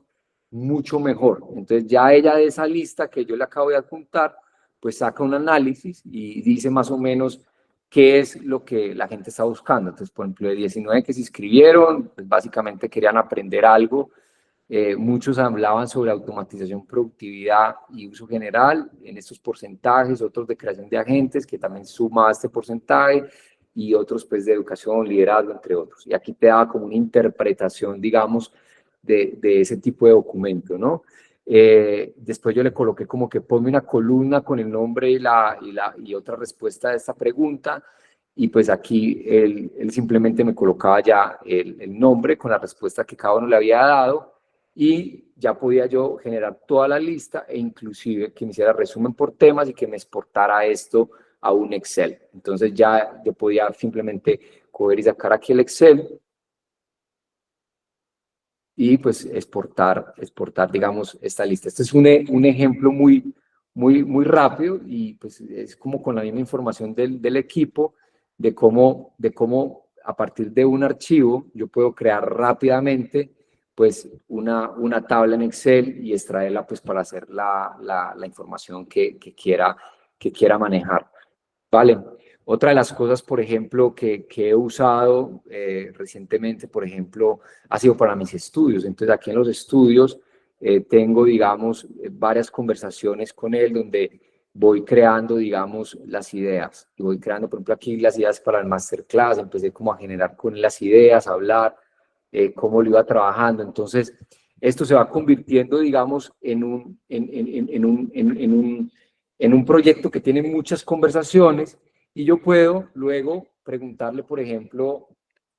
Speaker 1: mucho mejor. Entonces, ya ella de esa lista que yo le acabo de adjuntar, pues saca un análisis y dice más o menos qué es lo que la gente está buscando. Entonces, por ejemplo, de 19 que se inscribieron, pues básicamente querían aprender algo. Muchos hablaban sobre automatización, productividad y uso general en estos porcentajes, otros de creación de agentes, que también suma a este porcentaje, y otros pues de educación, liderazgo, entre otros. Y aquí te daba como una interpretación, digamos, de ese tipo de documento, ¿no? Después yo le coloqué como que ponme una columna con el nombre y otra respuesta a esta pregunta, y pues aquí él simplemente me colocaba ya el nombre con la respuesta que cada uno le había dado, y ya podía yo generar toda la lista e inclusive que me hiciera resumen por temas y que me exportara esto a un Excel. Entonces ya yo podía simplemente coger y sacar aquí el Excel y pues exportar, digamos, esta lista. Este es un ejemplo muy rápido y pues es como con la misma información del equipo de cómo a partir de un archivo yo puedo crear rápidamente pues una tabla en Excel y extraerla pues para hacer la información que quiera manejar. Vale. Otra de las cosas, por ejemplo, que he usado recientemente, por ejemplo, ha sido para mis estudios. Entonces, aquí en los estudios tengo, digamos, varias conversaciones con él donde voy creando, digamos, las ideas. Y voy creando, por ejemplo, aquí las ideas para el masterclass. Empecé como a generar con él las ideas, a hablar, cómo lo iba trabajando. Entonces, esto se va convirtiendo, digamos, en un proyecto que tiene muchas conversaciones y yo puedo luego preguntarle, por ejemplo,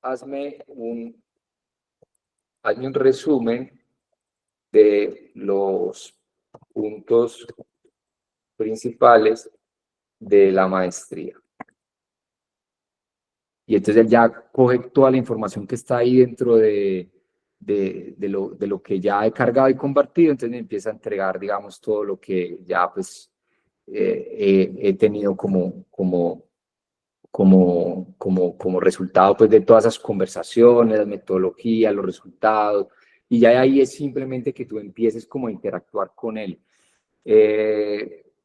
Speaker 1: hazme un resumen de los puntos principales de la maestría. Y entonces él ya coge toda la información que está ahí dentro de lo que ya he cargado y compartido, entonces me empieza a entregar, digamos, todo lo que ya pues he tenido como resultado pues de todas esas conversaciones, las metodologías, los resultados, y ya ahí es simplemente que tú empieces como a interactuar con él.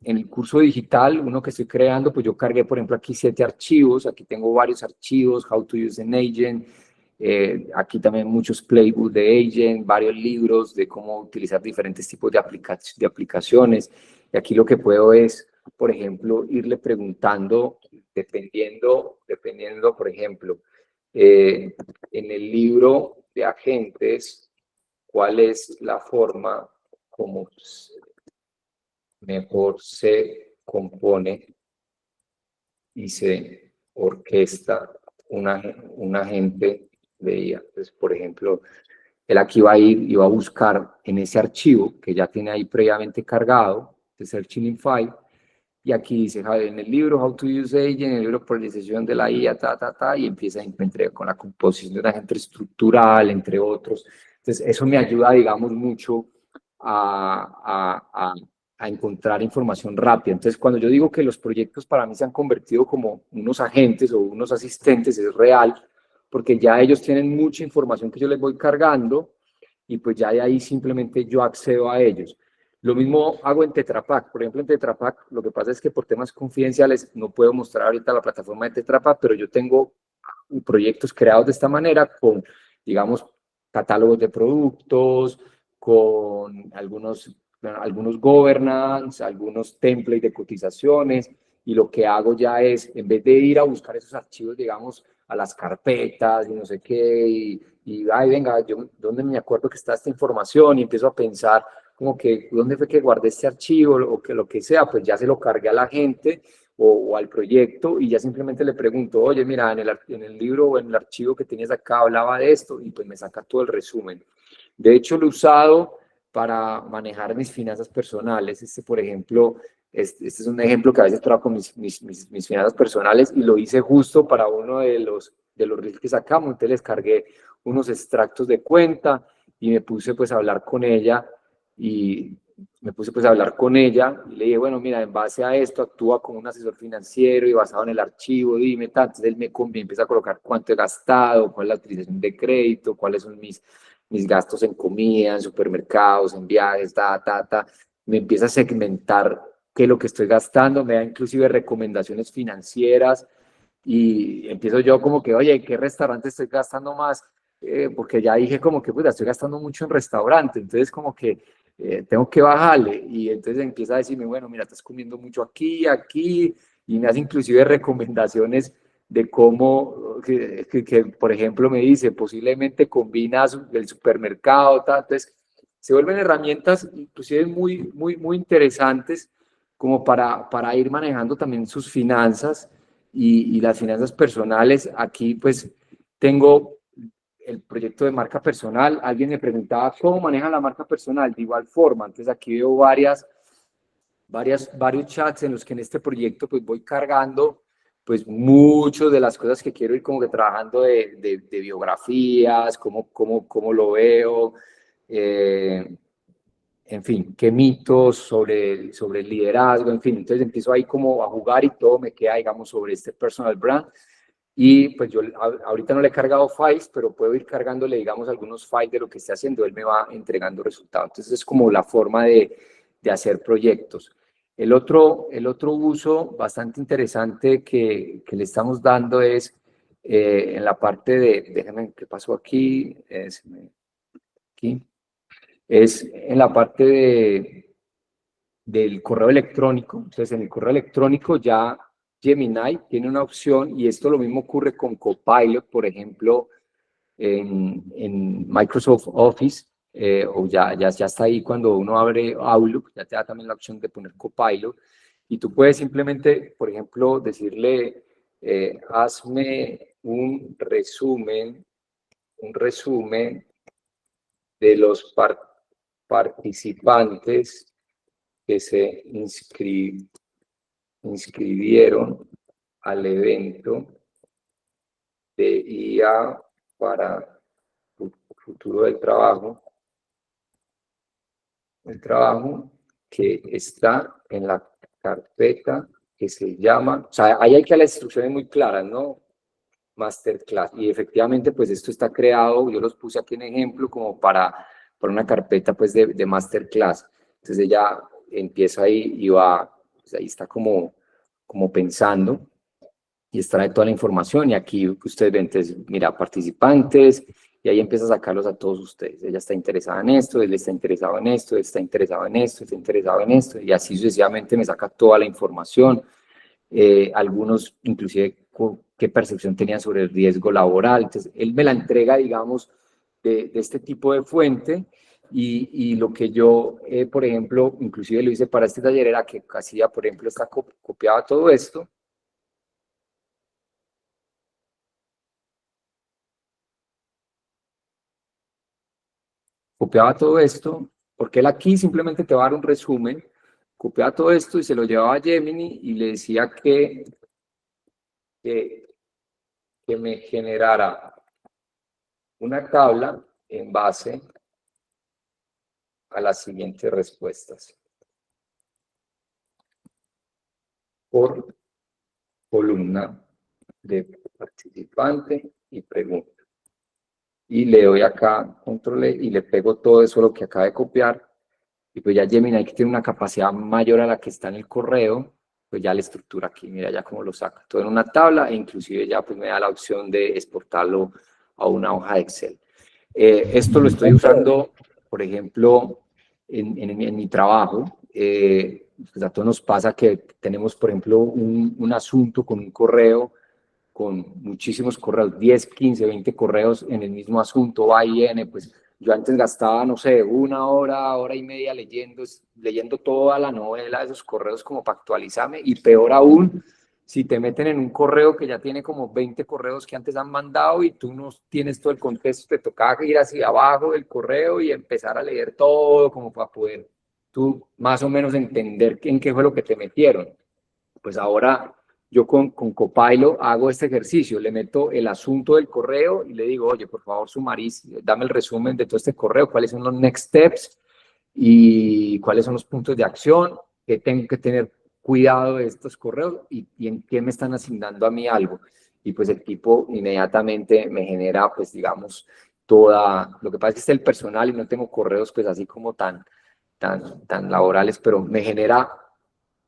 Speaker 1: en el curso digital, uno que estoy creando, pues yo cargué, por ejemplo, aquí 7 archivos, aquí tengo varios archivos, How to Use an Agent, aquí también muchos playbooks de Agent, varios libros de cómo utilizar diferentes tipos de aplicaciones, y aquí lo que puedo es, por ejemplo, irle preguntando, dependiendo, por ejemplo, en el libro de agentes, cuál es la forma como mejor se compone y se orquesta un agente de IA. Entonces, por ejemplo, él aquí va a ir y va a buscar en ese archivo que ya tiene ahí previamente cargado, de Searching in File, y aquí dice, en el libro How to Use Agent, en el libro Priorización de la IA, y empieza a encontrar con la composición de un agente estructural, entre otros. Entonces, eso me ayuda, digamos, mucho a encontrar información rápida. Entonces, cuando yo digo que los proyectos para mí se han convertido como unos agentes o unos asistentes, es real, porque ya ellos tienen mucha información que yo les voy cargando y pues ya de ahí simplemente yo accedo a ellos. Lo mismo hago en Tetra Pak. Por ejemplo, en Tetra Pak, lo que pasa es que por temas confidenciales no puedo mostrar ahorita la plataforma de Tetra Pak, pero yo tengo proyectos creados de esta manera con, digamos, catálogos de productos, con algunos governance, algunos templates de cotizaciones, y lo que hago ya es, en vez de ir a buscar esos archivos, digamos, a las carpetas y no sé qué, ay, venga, yo, ¿dónde me acuerdo que está esta información? Y empiezo a pensar como que, ¿dónde fue que guardé este archivo? O que lo que sea, pues ya se lo cargué a la gente o al proyecto y ya simplemente le pregunto, oye, mira, en el libro o en el archivo que tenías acá hablaba de esto y pues me saca todo el resumen. De hecho, lo he usado para manejar mis finanzas personales. Por ejemplo, este es un ejemplo que a veces trabajo con mis finanzas personales y lo hice justo para uno de los reels que sacamos. Entonces les cargué unos extractos de cuenta y me puse pues a hablar con ella y le dije, bueno, mira, en base a esto actúa como un asesor financiero y basado en el archivo, dime, entonces él me empieza a colocar cuánto he gastado, cuál es la utilización de crédito, cuáles son mis gastos en comida, en supermercados, en viajes, me empieza a segmentar qué es lo que estoy gastando, me da inclusive recomendaciones financieras y empiezo yo como que, oye, ¿en qué restaurante estoy gastando más? Porque ya dije como que, pues, estoy gastando mucho en restaurante, entonces como que tengo que bajarle, y entonces empieza a decirme, bueno, mira, estás comiendo mucho aquí, y me hace inclusive recomendaciones de cómo, por ejemplo, me dice, posiblemente combinas el supermercado, entonces se vuelven herramientas inclusive muy interesantes como para ir manejando también sus finanzas y las finanzas personales. Aquí pues tengo el proyecto de marca personal. Alguien me preguntaba cómo manejan la marca personal, de igual forma. Entonces aquí veo varios chats en los que en este proyecto pues voy cargando pues muchas de las cosas que quiero ir como que trabajando de biografías, cómo lo veo, en fin, qué mitos sobre el liderazgo, en fin. Entonces empiezo ahí como a jugar y todo me queda, digamos, sobre este personal brand. Y pues yo ahorita no le he cargado files, pero puedo ir cargándole, digamos, algunos files de lo que esté haciendo, él me va entregando resultados. Entonces es como la forma de hacer proyectos. El otro uso bastante interesante que le estamos dando es en la parte déjame, ¿qué pasó aquí? Aquí. Es en la parte del correo electrónico. Entonces, en el correo electrónico ya Gemini tiene una opción, y esto lo mismo ocurre con Copilot, por ejemplo, en Microsoft Office, o ya está ahí cuando uno abre Outlook, ya te da también la opción de poner Copilot, y tú puedes simplemente, por ejemplo, decirle, hazme un resumen de los participantes que se inscribieron al evento de IA para futuro del trabajo, que está en la carpeta que se llama, o sea, ahí hay que las instrucciones muy claras, ¿no? Masterclass. Y efectivamente, pues esto está creado, yo los puse aquí en ejemplo como para una carpeta pues de Masterclass. Entonces ella empieza ahí y va pues ahí está como pensando y extrae toda la información. Y aquí ustedes ven, entonces, mira, participantes, y ahí empieza a sacarlos a todos ustedes. Ella está interesada en esto, él está interesado en esto, él está interesado en esto, está interesado en esto, y así sucesivamente me saca toda la información. Algunos inclusive qué percepción tenían sobre el riesgo laboral. Entonces, él me la entrega, digamos, de este tipo de fuente, y lo que yo, por ejemplo, inclusive lo hice para este taller era que hacía, por ejemplo, copiaba todo esto, porque él aquí simplemente te va a dar un resumen, copiaba todo esto y se lo llevaba a Gemini y le decía que, que me generara una tabla en base a las siguientes respuestas por columna de participante y pregunta. Y le doy acá, control E, y le pego todo eso lo que acaba de copiar. Y pues ya Gemini, que tiene una capacidad mayor a la que está en el correo, pues ya la estructura aquí, mira ya cómo lo saca. Todo en una tabla, e inclusive ya pues me da la opción de exportarlo a una hoja de Excel. Esto lo estoy usando, por ejemplo, en mi trabajo. Pues a todos nos pasa que tenemos, por ejemplo, un asunto con un correo, con muchísimos correos, 10, 15, 20 correos en el mismo asunto, va y viene. Pues yo antes gastaba, no sé, una hora, hora y media leyendo toda la novela de esos correos como para actualizarme, y peor aún, si te meten en un correo que ya tiene como 20 correos que antes han mandado y tú no tienes todo el contexto, te toca ir hacia abajo del correo y empezar a leer todo como para poder tú más o menos entender en qué fue lo que te metieron. Pues ahora yo con Copilot hago este ejercicio, le meto el asunto del correo y le digo, oye, por favor, sumariz, dame el resumen de todo este correo, cuáles son los next steps y cuáles son los puntos de acción, que tengo que tener cuidado de estos correos y en qué me están asignando a mí algo. Y pues el tipo inmediatamente me genera, pues digamos, lo que pasa es que está el personal y no tengo correos pues así como tan laborales, pero me genera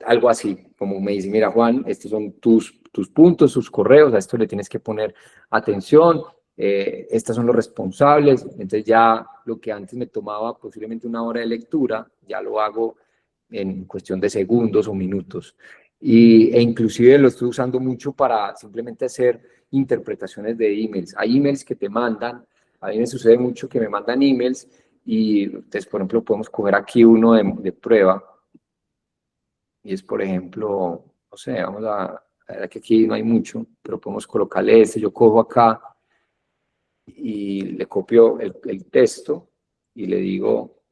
Speaker 1: algo así, como me dice, mira Juan, estos son tus puntos, tus correos, a esto le tienes que poner atención, estos son los responsables. Entonces ya lo que antes me tomaba posiblemente una hora de lectura, ya lo hago en cuestión de segundos o minutos. E inclusive lo estoy usando mucho para simplemente hacer interpretaciones de emails. Hay emails que te mandan, a mí me sucede mucho que me mandan emails y entonces, por ejemplo, podemos coger aquí uno de prueba. Y es, por ejemplo, no sé, vamos a ver que aquí no hay mucho, pero podemos colocarle este. Yo cojo acá y le copio el texto y le digo,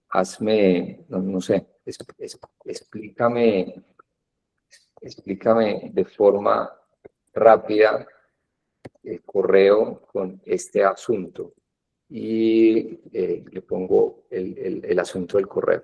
Speaker 1: hazme, no sé, explícame de forma rápida el correo con este asunto. Y le pongo el asunto del correo.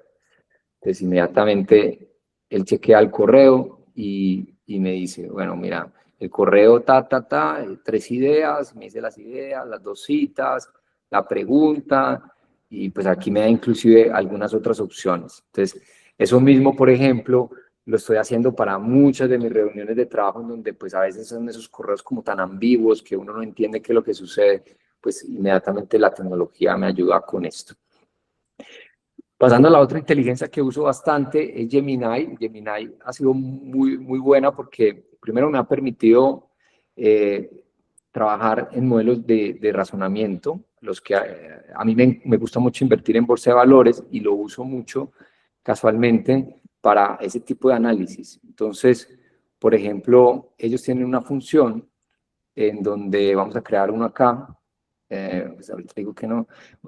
Speaker 1: Entonces, inmediatamente él chequea el correo y me dice, bueno, mira, el correo 3 ideas, me dice las ideas, las 2 citas, la pregunta, y pues aquí me da inclusive algunas otras opciones. Entonces, eso mismo, por ejemplo, lo estoy haciendo para muchas de mis reuniones de trabajo, en donde pues a veces son esos correos como tan ambiguos que uno no entiende qué es lo que sucede. Pues inmediatamente la tecnología me ayuda con esto. Pasando a la otra inteligencia que uso bastante es Gemini. Gemini ha sido muy buena porque primero me ha permitido trabajar en modelos de razonamiento, los que a mí me gusta mucho invertir en bolsa de valores y lo uso mucho casualmente para ese tipo de análisis. Entonces, por ejemplo, ellos tienen una función en donde vamos a crear uno acá, pues ahorita digo que no,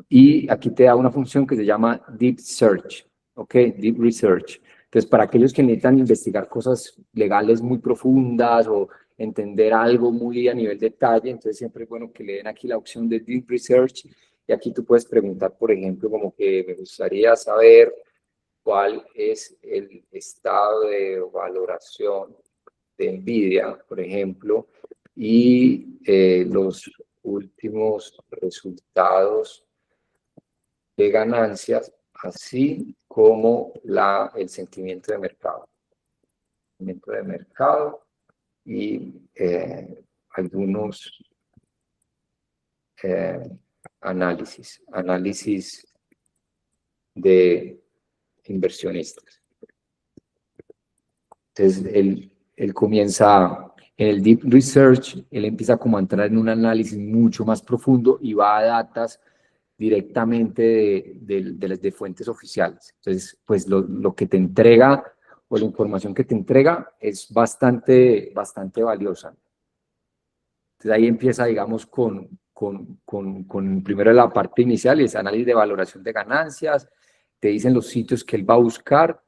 Speaker 1: y aquí te da una función que se llama Deep Search, ¿ok? Deep Research. Entonces, para aquellos que necesitan investigar cosas legales muy profundas o entender algo muy a nivel detalle, entonces siempre es bueno que le den aquí la opción de Deep Research, y aquí tú puedes preguntar, por ejemplo, como que me gustaría saber cuál es el estado de valoración de Nvidia, por ejemplo, y los últimos resultados de ganancias, así como el sentimiento de mercado. Sentimiento de mercado y algunos análisis de inversionistas. Entonces, él comienza en el Deep Research, él empieza como a entrar en un análisis mucho más profundo y va a datas directamente de fuentes oficiales. Entonces, pues lo que te entrega o la información que te entrega es bastante valiosa. Entonces ahí empieza, digamos, con primero la parte inicial, y es análisis de valoración de ganancias, te dicen los sitios que él va a buscar,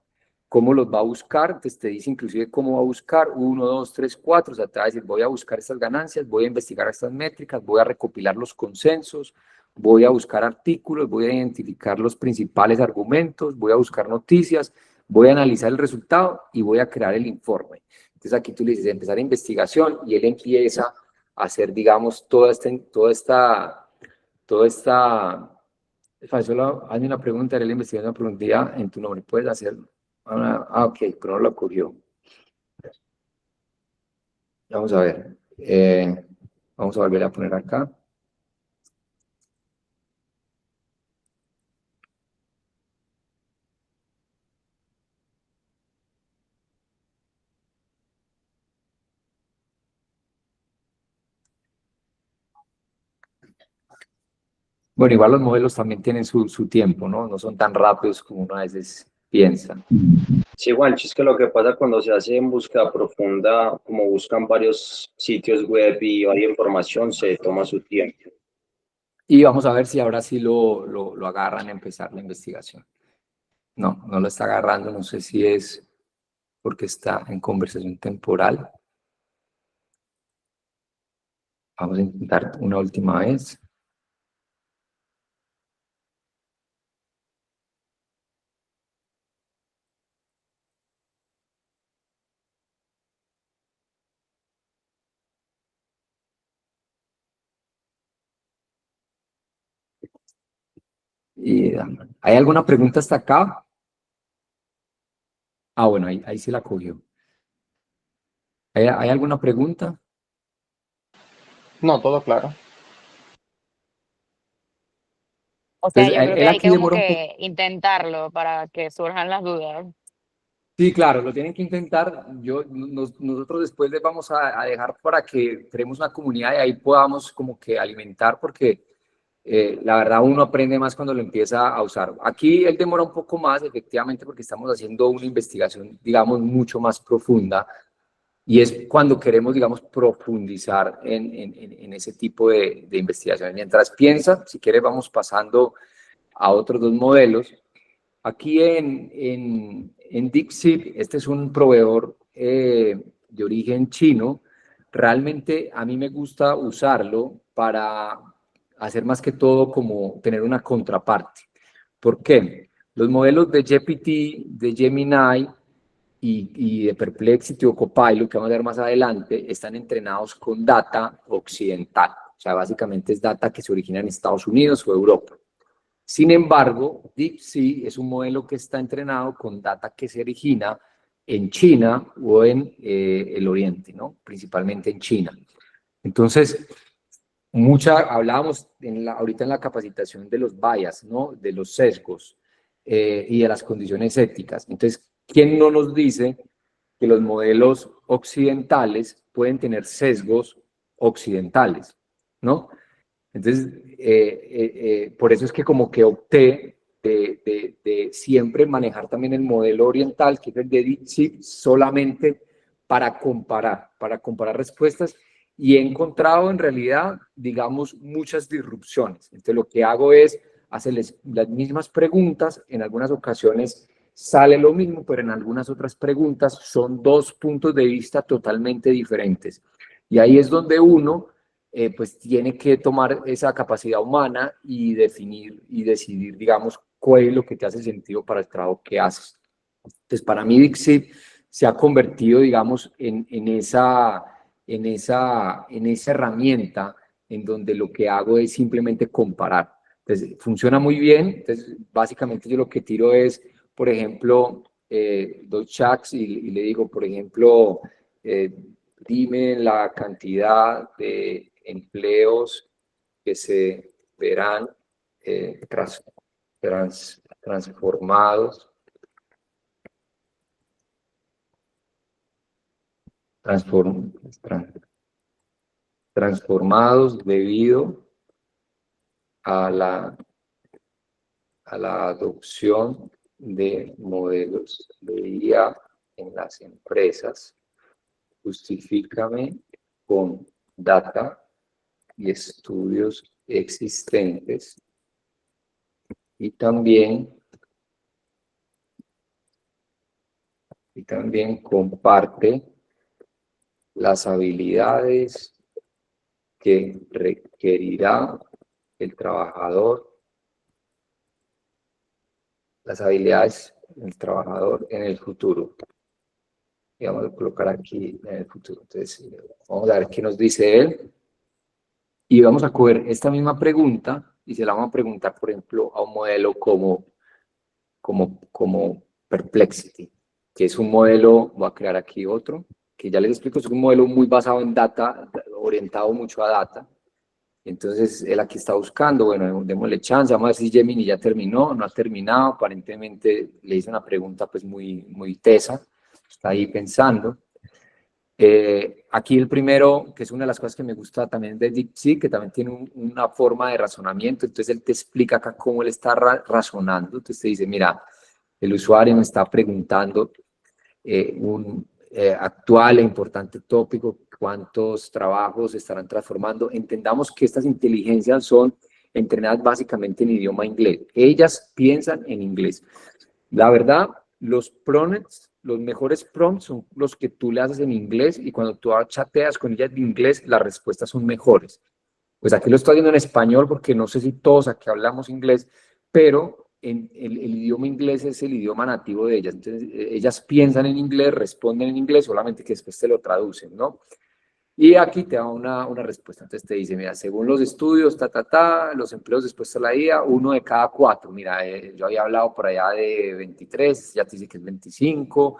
Speaker 1: cómo los va a buscar, entonces te dice inclusive cómo va a buscar, 1, 2, 3, 4, o sea, te va a decir, voy a buscar estas ganancias, voy a investigar estas métricas, voy a recopilar los consensos, voy a buscar artículos, voy a identificar los principales argumentos, voy a buscar noticias, voy a analizar el resultado y voy a crear el informe. Entonces aquí tú le dices, empezar investigación, y él empieza a hacer, digamos, toda esta, solo hay una pregunta, él investiga una preguntilla en tu nombre, puedes hacerlo. Ok, pero no lo ocurrió. Vamos a ver. Vamos a volver a poner acá. Bueno, igual los modelos también tienen su tiempo, ¿no? No son tan rápidos como uno a veces piensa.
Speaker 2: Sí, Juanchi, es que lo que pasa cuando se hace en búsqueda profunda, como buscan varios sitios web y varias información, se toma su tiempo.
Speaker 1: Y vamos a ver si ahora sí lo agarran a empezar la investigación. No, no lo está agarrando, no sé si es porque está en conversación temporal. Vamos a intentar una última vez. ¿Hay alguna pregunta hasta acá? Ah, bueno, ahí sí la cogió. ¿Hay alguna pregunta?
Speaker 3: No, todo claro.
Speaker 4: O sea,
Speaker 1: Entonces,
Speaker 4: yo creo que
Speaker 1: él
Speaker 4: hay
Speaker 1: aquí
Speaker 4: que como
Speaker 1: demora un poco.
Speaker 4: que intentarlo para que surjan las dudas.
Speaker 1: Sí, claro, lo tienen que intentar. Nosotros después les vamos a dejar para que creemos una comunidad y ahí podamos como que alimentar, porque la verdad uno aprende más cuando lo empieza a usar. Aquí él demora un poco más, efectivamente, porque estamos haciendo una investigación, digamos, mucho más profunda, y es cuando queremos, digamos, profundizar en ese tipo de investigaciones. Mientras piensa, si quiere, vamos pasando a otros dos modelos. Aquí en DeepSeek, este es un proveedor de origen chino. Realmente a mí me gusta usarlo para hacer más que todo como tener una contraparte. ¿Por qué? Los modelos de GPT, de Gemini y de Perplexity o Copilot, que vamos a ver más adelante, están entrenados con data occidental. O sea, básicamente es data que se origina en Estados Unidos o Europa. Sin embargo, DeepSeek es un modelo que está entrenado con data que se origina en China o en el Oriente, ¿no? Principalmente en China. Entonces, hablábamos ahorita en la capacitación de los bias, ¿no? De los sesgos y de las condiciones éticas. Entonces, ¿quién no nos dice que los modelos occidentales pueden tener sesgos occidentales, ¿no? Entonces, por eso es que como que opté de siempre manejar también el modelo oriental, que es el de DeepSeek, solamente para comparar respuestas, y he encontrado en realidad, digamos, muchas disrupciones. Entonces, lo que hago es hacerles las mismas preguntas, en algunas ocasiones sale lo mismo, pero en algunas otras preguntas son dos puntos de vista totalmente diferentes. Y ahí es donde uno pues tiene que tomar esa capacidad humana y definir y decidir, digamos, cuál es lo que te hace sentido para el trabajo que haces. Entonces, para mí, Dixit se ha convertido, digamos, en esa herramienta en donde lo que hago es simplemente comparar. Entonces, funciona muy bien. Entonces, básicamente yo lo que tiro es por ejemplo, doy chats y le digo, por ejemplo, dime la cantidad de empleos que se verán transformados, transformados debido a la adopción de modelos de IA en las empresas. Justifícame con data y estudios existentes y también comparte las habilidades que requerirá el trabajador, en el futuro. Y vamos a colocar aquí en el futuro. Entonces, vamos a ver qué nos dice él. Y vamos a coger esta misma pregunta y se la vamos a preguntar, por ejemplo, a un modelo como Perplexity, que es un modelo, voy a crear aquí otro, que ya les explico, es un modelo muy basado en data, orientado mucho a data. Entonces, él aquí está buscando, bueno, démosle chance, vamos a ver si Gemini ya terminó, no ha terminado, aparentemente le hice una pregunta pues muy tesa, está ahí pensando. Aquí el primero, que es una de las cosas que me gusta también de DeepSeek, que también tiene una forma de razonamiento, entonces él te explica acá cómo él está razonando, entonces te dice, mira, el usuario me está preguntando un actual e importante tópico, cuántos trabajos se estarán transformando. Entendamos que estas inteligencias son entrenadas básicamente en idioma inglés. Ellas piensan en inglés. La verdad, los prompts, los mejores prompts son los que tú le haces en inglés y cuando tú chateas con ellas en inglés, las respuestas son mejores. Pues aquí lo estoy haciendo en español porque no sé si todos aquí hablamos inglés, pero el idioma inglés es el idioma nativo de ellas. Entonces, ellas piensan en inglés, responden en inglés, solamente que después te lo traducen, ¿no? Y aquí te da una respuesta. Entonces te dice, mira, según los estudios, los empleos después de la IA, 1 de cada 4. Mira, yo había hablado por allá de 23, ya te dice que es 25.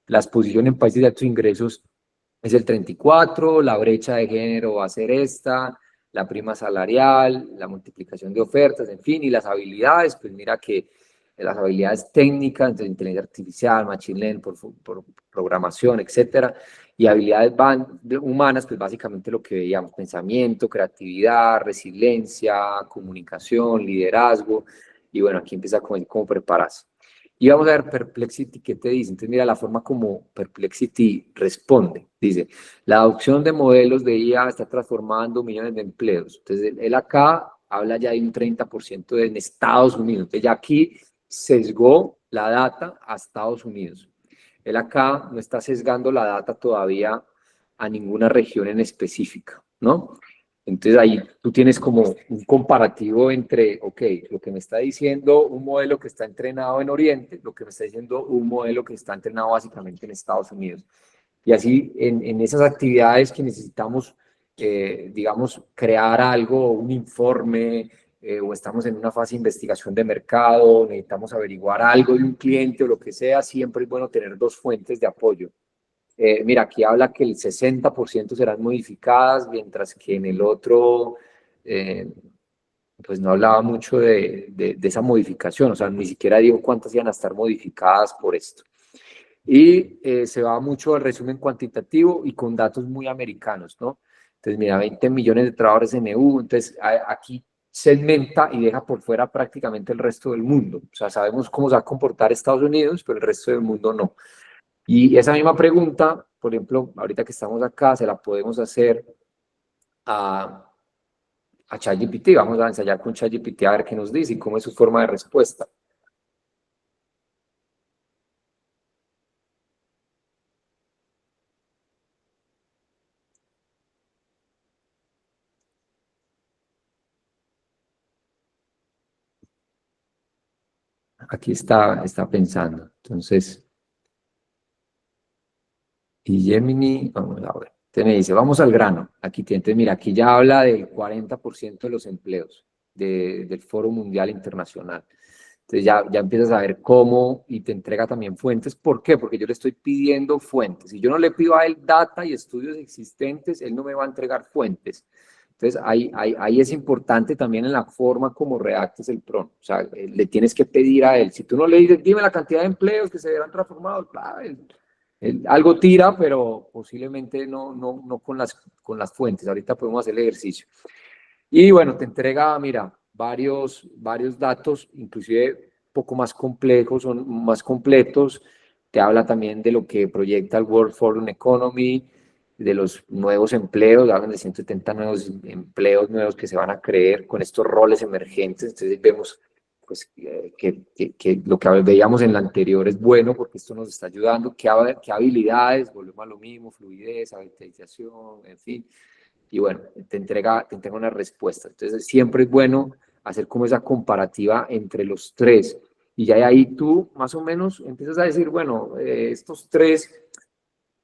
Speaker 1: La exposición en países de altos ingresos es el 34, la brecha de género va a ser esta, la prima salarial, la multiplicación de ofertas, en fin, y las habilidades, pues mira que las habilidades técnicas, de inteligencia artificial, machine learning, por programación, etcétera, y habilidades humanas, pues básicamente lo que veíamos, pensamiento, creatividad, resiliencia, comunicación, liderazgo, y bueno, aquí empieza cómo prepararse. Y vamos a ver Perplexity, ¿qué te dice? Entonces, mira la forma como Perplexity responde. Dice, la adopción de modelos de IA está transformando millones de empleos. Entonces, él acá habla ya de un 30% en Estados Unidos. Entonces, ya aquí sesgó la data a Estados Unidos. Él acá no está sesgando la data todavía a ninguna región en específica, ¿no? Entonces ahí tú tienes como un comparativo entre, ok, lo que me está diciendo un modelo que está entrenado en Oriente, lo que me está diciendo un modelo que está entrenado básicamente en Estados Unidos. Y así en esas actividades que necesitamos, digamos, crear algo, un informe, o estamos en una fase de investigación de mercado, necesitamos averiguar algo de un cliente o lo que sea, siempre es bueno tener dos fuentes de apoyo. Mira, aquí habla que el 60% serán modificadas, mientras que en el otro, pues no hablaba mucho de esa modificación, o sea, ni siquiera digo cuántas iban a estar modificadas por esto. Y se va mucho al resumen cuantitativo y con datos muy americanos, ¿no? Entonces, mira, 20 millones de trabajadores en EU, entonces aquí segmenta y deja por fuera prácticamente el resto del mundo. O sea, sabemos cómo se va a comportar Estados Unidos, pero el resto del mundo no. Y esa misma pregunta, por ejemplo, ahorita que estamos acá, se la podemos hacer a ChatGPT. Vamos a ensayar con ChatGPT a ver qué nos dice y cómo es su forma de respuesta. Aquí está pensando. Entonces, y Gemini, vamos a ver. Entonces me dice, vamos al grano. Aquí tiene, mira, aquí ya habla del 40% de los empleos del Foro Mundial Internacional. Entonces ya empiezas a ver cómo y te entrega también fuentes. ¿Por qué? Porque yo le estoy pidiendo fuentes. Si yo no le pido a él data y estudios existentes, él no me va a entregar fuentes. Entonces ahí es importante también en la forma como redactes el prompt. O sea, le tienes que pedir a él. Si tú no le dices, dime la cantidad de empleos que se verán transformados, él algo tira, pero posiblemente no con las fuentes. Ahorita podemos hacer el ejercicio. Y bueno, te entrega, mira, varios datos, inclusive poco más complejos, son más completos. Te habla también de lo que proyecta el World Forum Economy, de los nuevos empleos, hablan de 170 nuevos empleos nuevos que se van a crear con estos roles emergentes. Entonces vemos pues, que lo que veíamos en la anterior es bueno porque esto nos está ayudando. ¿Qué habilidades? Volvemos a lo mismo, fluidez, automatización, en fin. Y bueno, te entrega una respuesta. Entonces siempre es bueno hacer como esa comparativa entre los tres. Y ya ahí tú más o menos empiezas a decir, bueno, estos tres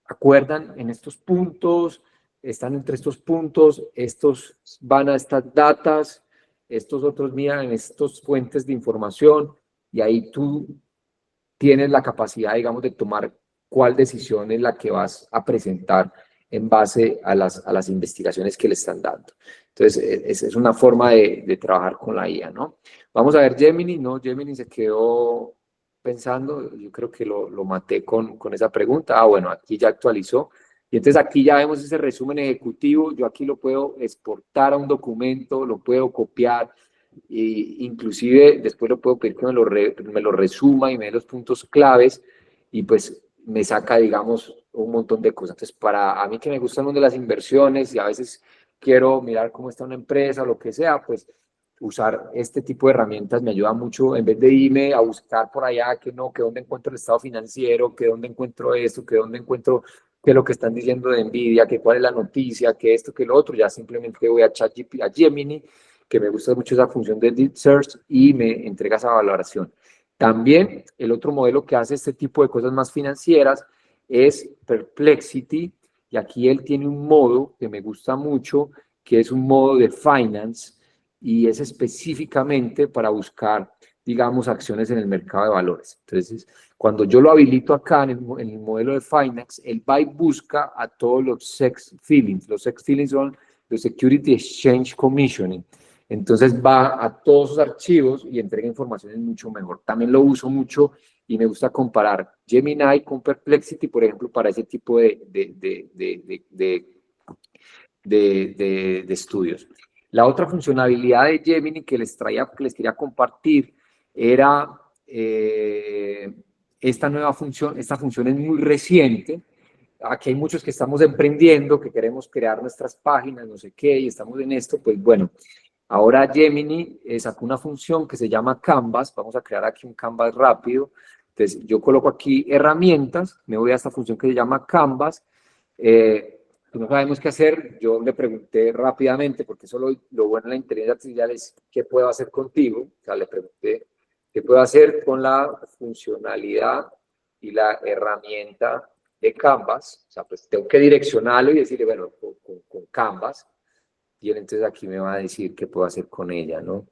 Speaker 1: acuerdan en estos puntos, están entre estos puntos, estos van a estas datas, estos otros miran en estas fuentes de información, y ahí tú tienes la capacidad, digamos, de tomar cuál decisión es la que vas a presentar en base a las investigaciones que le están dando. Entonces, es una forma de trabajar con la IA, ¿no? Vamos a ver Gemini, ¿no? Gemini se quedó pensando, yo creo que lo maté con esa pregunta. Ah, bueno, aquí ya actualizó. Y entonces aquí ya vemos ese resumen ejecutivo, yo aquí lo puedo exportar a un documento, lo puedo copiar, e inclusive después lo puedo pedir que me lo resuma y me dé los puntos claves y pues me saca, digamos, un montón de cosas. Entonces, para a mí que me gusta el mundo de las inversiones y a veces quiero mirar cómo está una empresa o lo que sea, pues usar este tipo de herramientas me ayuda mucho en vez de irme a buscar por allá que no, que dónde encuentro el estado financiero, que dónde encuentro esto, que dónde encuentro qué es lo que están diciendo de Nvidia, que cuál es la noticia, que esto, que lo otro, ya simplemente voy a ChatGPT, a Gemini, que me gusta mucho esa función de Deep Search y me entrega esa valoración. También el otro modelo que hace este tipo de cosas más financieras es Perplexity, y aquí él tiene un modo que me gusta mucho, que es un modo de finance, y es específicamente para buscar, digamos, acciones en el mercado de valores. Entonces, cuando yo lo habilito acá en el modelo de finance, él va y busca a todos los SEC filings. Los SEC filings son los Security Exchange Commissioning. Entonces va a todos sus archivos y entrega informaciones mucho mejor. También lo uso mucho y me gusta comparar Gemini con Perplexity, por ejemplo, para ese tipo de estudios. La otra funcionalidad de Gemini que les quería compartir era esta nueva función. Esta función es muy reciente. Aquí hay muchos que estamos emprendiendo, que queremos crear nuestras páginas, no sé qué, y estamos en esto. Pues bueno, ahora Gemini sacó una función que se llama Canvas. Vamos a crear aquí un Canvas rápido. Entonces yo coloco aquí herramientas, me voy a esta función que se llama Canvas. No sabemos qué hacer. Yo le pregunté rápidamente, porque eso lo bueno en la inteligencia artificial es qué puedo hacer contigo. O sea, le pregunté qué puedo hacer con la funcionalidad y la herramienta de Canvas. O sea, pues tengo que direccionarlo y decirle, bueno, con Canvas. Y él entonces aquí me va a decir qué puedo hacer con ella, ¿no?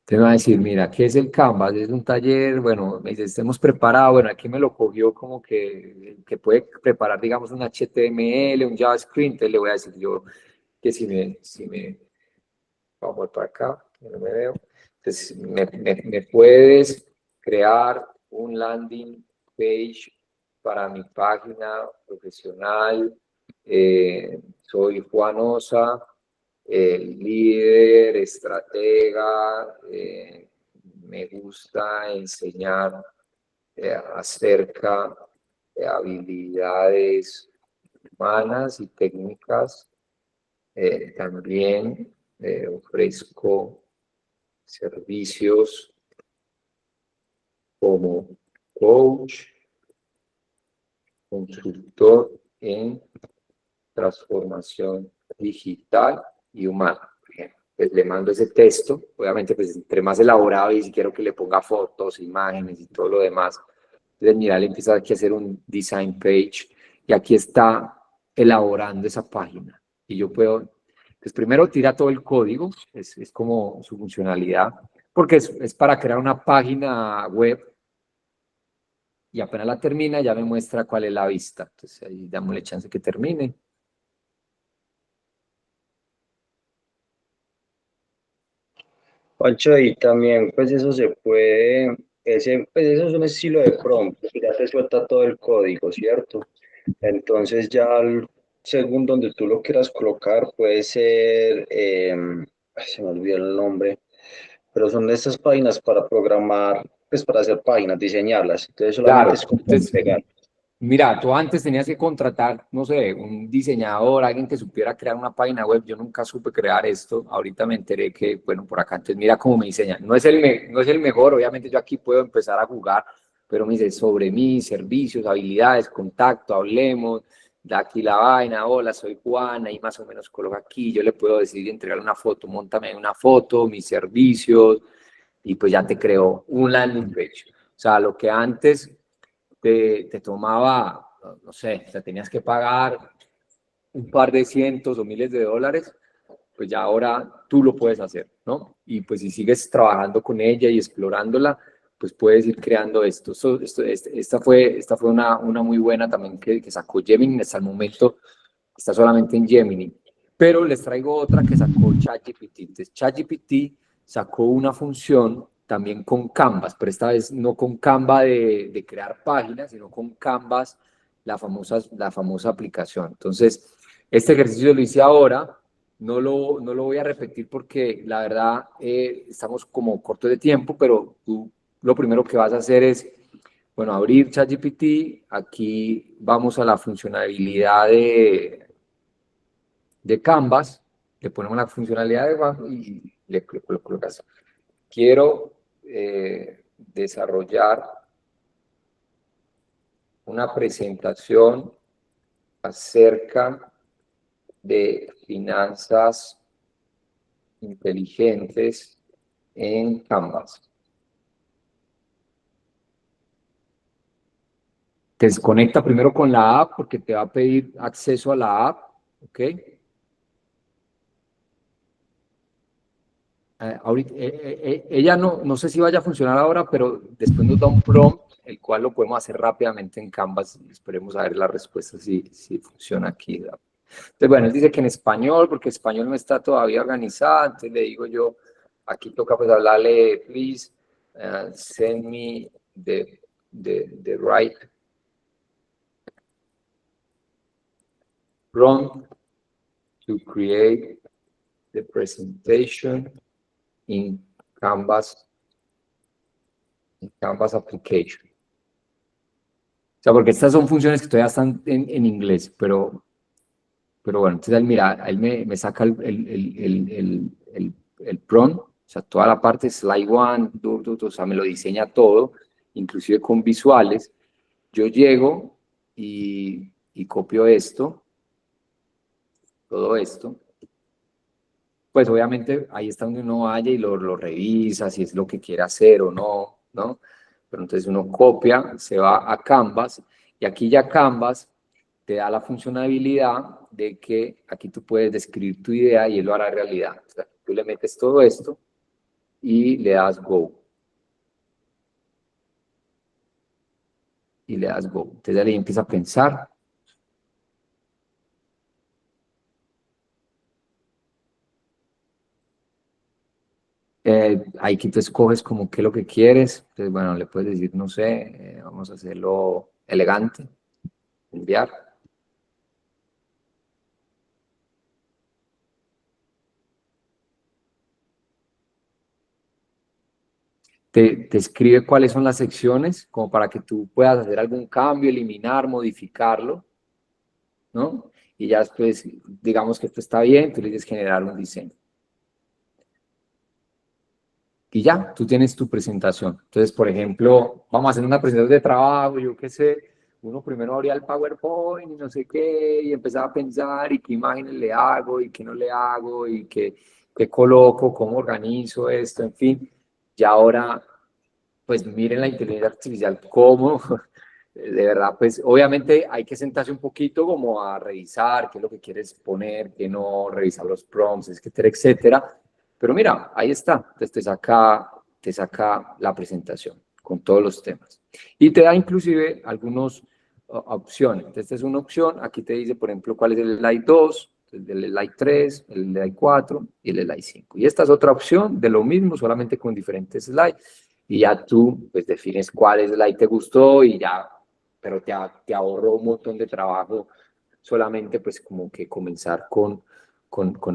Speaker 1: Te va a decir, mira, ¿qué es el Canvas? Es un taller, bueno, me dice, estemos preparados, bueno, aquí me lo cogió como que puede preparar, digamos, un HTML, un JavaScript. Entonces le voy a decir yo que vamos para acá, que no me veo. Entonces, me puedes crear un landing page para mi página profesional. Soy Juan Osa, líder, estratega, me gusta enseñar acerca de habilidades humanas y técnicas. También ofrezco servicios como coach, consultor en transformación digital y humana. Pues le mando ese texto, obviamente pues entre más elaborado y si quiero que le ponga fotos, imágenes y todo lo demás. Entonces mira, le empieza aquí a hacer un design page y aquí está elaborando esa página. Y yo puedo, pues primero tira todo el código, es como su funcionalidad, porque es para crear una página web y apenas la termina ya me muestra cuál es la vista. Entonces ahí dámosle chance que termine.
Speaker 2: Pancho, y también, pues eso se puede, pues eso es un estilo de prompt, que ya te suelta todo el código, ¿cierto? Entonces ya según donde tú lo quieras colocar, puede ser, ay, se me olvidó el nombre, pero son de estas páginas para programar, pues para hacer páginas, diseñarlas. Entonces solamente
Speaker 1: Claro,
Speaker 2: es como
Speaker 1: entonces,
Speaker 2: pegar.
Speaker 1: mira, tú antes tenías que contratar, no sé, un diseñador, alguien que supiera crear una página web. Yo nunca supe crear esto. Ahorita me enteré que, bueno, por acá, entonces mira cómo me diseñan. No es el mejor, obviamente yo aquí puedo empezar a jugar, pero me dice sobre mí, servicios, habilidades, contacto, hablemos, da aquí la vaina, hola, soy Juana, y más o menos coloca aquí. Yo le puedo decidir entregar una foto, móntame una foto, mis servicios, y pues ya te creo un landing page. O sea, lo que antes te tomaba, no sé, o sea, tenías que pagar un par de cientos o miles de dólares, pues ya ahora tú lo puedes hacer, ¿no? Y pues si sigues trabajando con ella y explorándola, pues puedes ir creando esto. Esta fue una muy buena también que sacó Gemini. Hasta el momento está solamente en Gemini, pero les traigo otra que sacó ChatGPT. Entonces, ChatGPT sacó una función también con Canvas, pero esta vez no con Canva de crear páginas, sino con Canvas, la famosa aplicación. Entonces, este ejercicio lo hice ahora, no lo voy a repetir porque la verdad estamos como cortos de tiempo, pero tú lo primero que vas a hacer es, bueno, abrir ChatGPT, aquí vamos a la funcionalidad de Canvas, le ponemos la funcionalidad de y le colocas. Quiero desarrollar una presentación acerca de finanzas inteligentes en Canvas. Te desconecta primero con la app porque te va a pedir acceso a la app, ¿ok? Ahorita, ella no sé si vaya a funcionar ahora, pero después nos da un prompt, el cual lo podemos hacer rápidamente en Canvas. Esperemos a ver la respuesta si funciona aquí. Entonces, bueno, él dice que en español, porque español no está todavía organizado. Entonces le digo yo, aquí toca pues hablarle, please, send me the right prompt to create the presentation in Canvas application. O sea, porque estas son funciones que todavía están en inglés, pero bueno, entonces mira, él me saca el prompt, o sea, toda la parte slide one, o sea, me lo diseña todo, inclusive con visuales. Yo llego y copio esto, todo esto. Pues obviamente ahí está donde uno vaya y lo revisa, si es lo que quiere hacer o no, ¿no? Pero entonces uno copia, se va a Canvas, y aquí ya Canvas te da la funcionalidad de que aquí tú puedes describir tu idea y él lo hará realidad. O sea, tú le metes todo esto y le das Go. Y le das Go. Entonces ahí empieza a pensar. Ahí que tú escoges como qué es lo que quieres. Entonces, bueno, le puedes decir, no sé, vamos a hacerlo elegante, enviar. Te escribe cuáles son las secciones, como para que tú puedas hacer algún cambio, eliminar, modificarlo, ¿no? Y ya después, digamos que esto está bien, tú le dices generar un diseño. Y ya, tú tienes tu presentación. Entonces, por ejemplo, vamos a hacer una presentación de trabajo, yo qué sé, uno primero abría el PowerPoint y no sé qué, y empezaba a pensar y qué imágenes le hago y qué no le hago y qué coloco, cómo organizo esto, en fin. Y ahora, pues miren la inteligencia artificial, cómo de verdad, pues obviamente hay que sentarse un poquito como a revisar qué es lo que quieres poner, qué no, revisar los prompts, etcétera, etcétera. Pero mira, ahí está, entonces te saca la presentación con todos los temas. Y te da inclusive algunas opciones. Entonces, esta es una opción, aquí te dice, por ejemplo, cuál es el slide 2, el slide 3, el slide 4 y el slide 5. Y esta es otra opción de lo mismo, solamente con diferentes slides. Y ya tú, pues, defines cuál slide te gustó y ya, pero te ahorró un montón de trabajo solamente, pues, como que comenzar con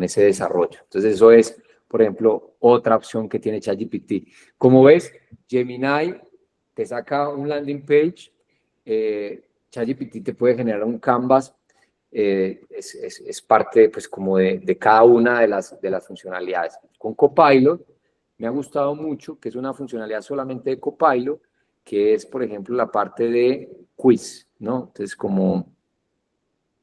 Speaker 1: ese desarrollo. Entonces, eso es, por ejemplo, otra opción que tiene ChatGPT. Como ves, Gemini te saca un landing page, ChatGPT te puede generar un canvas, es parte pues como de cada una de las funcionalidades. Con Copilot me ha gustado mucho, que es una funcionalidad solamente de Copilot, que es, por ejemplo, la parte de quiz, ¿no? Entonces, como,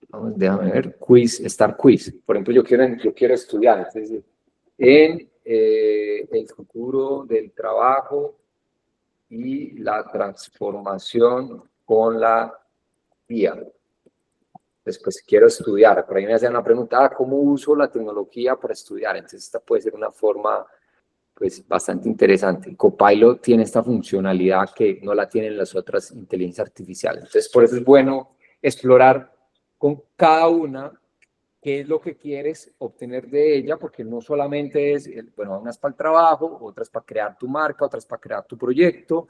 Speaker 1: vamos, déjame ver, quiz, Start Quiz. Por ejemplo, yo quiero estudiar, entonces, en el futuro del trabajo y la transformación con la IA. Después quiero estudiar, por ahí me hacen una pregunta, ¿cómo uso la tecnología para estudiar? Entonces esta puede ser una forma pues bastante interesante. Copilot tiene esta funcionalidad que no la tienen las otras inteligencias artificiales. Entonces por eso es bueno explorar con cada una qué es lo que quieres obtener de ella, porque no solamente es, bueno, unas para el trabajo, otras para crear tu marca, otras para crear tu proyecto,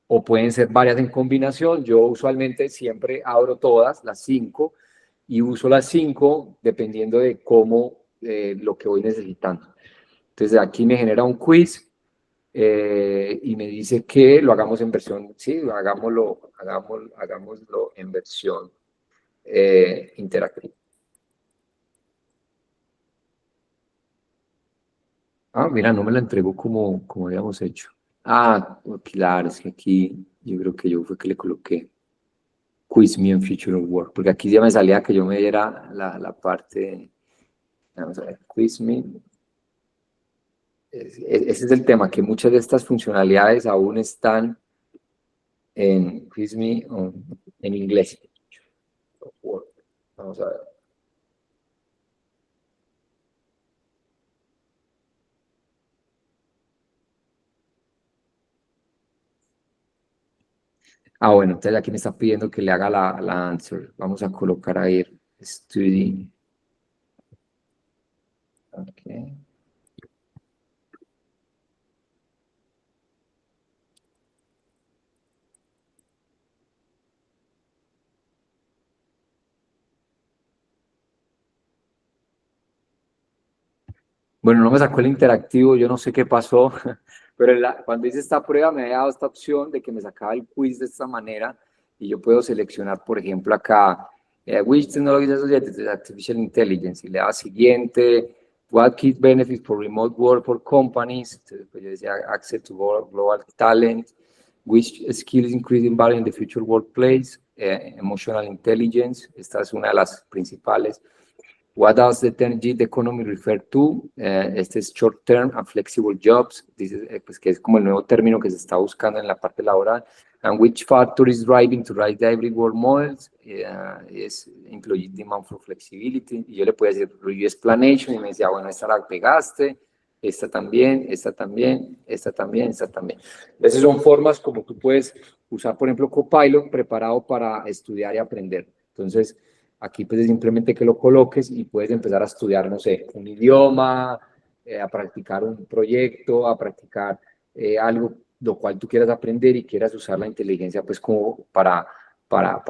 Speaker 1: o pueden ser varias en combinación. Yo usualmente siempre abro todas, las 5, y uso las 5 dependiendo de cómo lo que voy necesitando. Entonces aquí me genera un quiz y me dice que lo hagamos en versión, sí, hagámoslo en versión interactiva. Ah, mira, no me la entregó como habíamos hecho. Ah, claro, es que aquí yo creo que yo fue que le coloqué Quiz Me in Future of Work, porque aquí ya me salía que yo me diera la parte, vamos a ver, Quiz Me. Ese es el tema, que muchas de estas funcionalidades aún están en Quiz Me en inglés. Vamos a ver. Ah, bueno, entonces aquí me está pidiendo que le haga la answer. Vamos a colocar ahí study. Okay. Bueno, no me sacó el interactivo, yo no sé qué pasó, pero cuando hice esta prueba me había dado esta opción de que me sacaba el quiz de esta manera y yo puedo seleccionar, por ejemplo, acá, which technologies associated with artificial intelligence, y le daba siguiente, what key benefits for remote work for companies, entonces, pues yo decía access to global talent, which skills increasing value in the future workplace, emotional intelligence, esta es una de las principales. What does the term gig economy refer to? Este es short term and flexible jobs, dice, pues, que es como el nuevo término que se está buscando en la parte laboral. And which factor is driving to rise the hybrid work models? Es employee demand for flexibility. Y yo le puedo decir review explanation y me decía, bueno, esta la pegaste, esta también, esta también, esta también, esta también. Esas son formas como tú puedes usar, por ejemplo, Copilot preparado para estudiar y aprender. Entonces, aquí pues es simplemente que lo coloques y puedes empezar a estudiar, no sé, un idioma, a practicar un proyecto, a practicar algo lo cual tú quieras aprender y quieras usar la inteligencia pues como para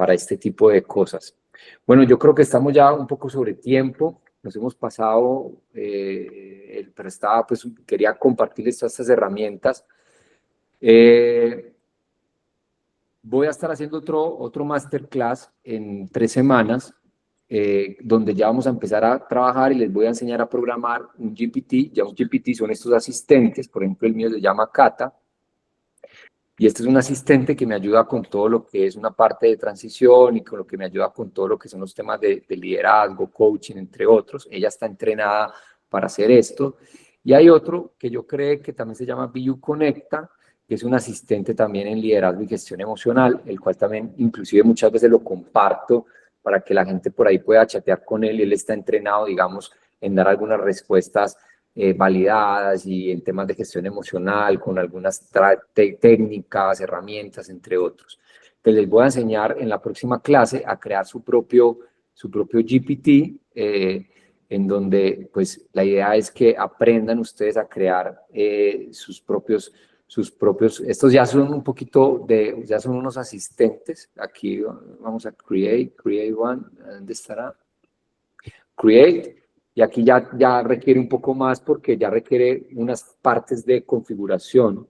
Speaker 1: este tipo de cosas. Bueno, yo creo que estamos ya un poco sobre tiempo, nos hemos pasado, pero pues quería compartirles todas estas herramientas. Voy a estar haciendo otro masterclass en 3 semanas, donde ya vamos a empezar a trabajar y les voy a enseñar a programar un GPT. Ya un GPT son estos asistentes, por ejemplo el mío se llama Cata, y este es un asistente que me ayuda con todo lo que es una parte de transición y con lo que me ayuda con todo lo que son los temas de liderazgo, coaching, entre otros. Ella está entrenada para hacer esto. Y hay otro que yo creo que también se llama BU Conecta, que es un asistente también en liderazgo y gestión emocional, el cual también inclusive muchas veces lo comparto para que la gente por ahí pueda chatear con él, y él está entrenado, digamos, en dar algunas respuestas validadas y en temas de gestión emocional, con algunas técnicas, herramientas, entre otros. Entonces les voy a enseñar en la próxima clase a crear su propio GPT, en donde pues la idea es que aprendan ustedes a crear sus propios, estos ya son un poquito ya son unos asistentes. Aquí vamos a create one, ¿dónde estará? Create, y aquí ya requiere un poco más porque ya requiere unas partes de configuración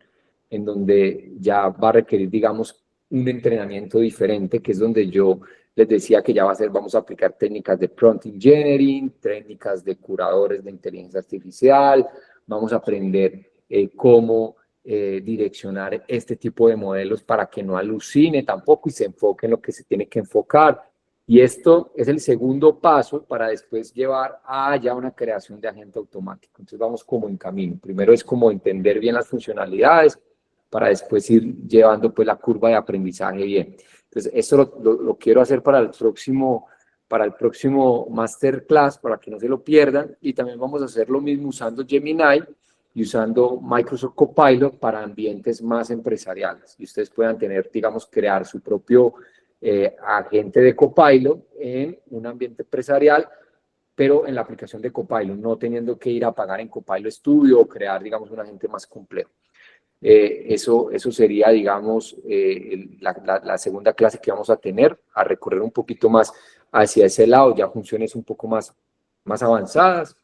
Speaker 1: en donde ya va a requerir, digamos, un entrenamiento diferente, que es donde yo les decía que ya vamos a aplicar técnicas de prompt engineering, técnicas de curadores de inteligencia artificial, vamos a aprender cómo direccionar este tipo de modelos para que no alucine tampoco y se enfoque en lo que se tiene que enfocar. Y esto es el segundo paso para después llevar a ya una creación de agente automático. Entonces vamos como en camino. Primero es como entender bien las funcionalidades para después ir llevando pues la curva de aprendizaje bien. Entonces esto lo quiero hacer para el próximo masterclass, para que no se lo pierdan. Y también vamos a hacer lo mismo usando Gemini y usando Microsoft Copilot para ambientes más empresariales. Y ustedes puedan tener, digamos, crear su propio agente de Copilot en un ambiente empresarial, pero en la aplicación de Copilot, no teniendo que ir a pagar en Copilot Studio o crear, digamos, un agente más complejo. Eso sería, digamos, la segunda clase que vamos a tener, a recorrer un poquito más hacia ese lado, ya funciones un poco más avanzadas.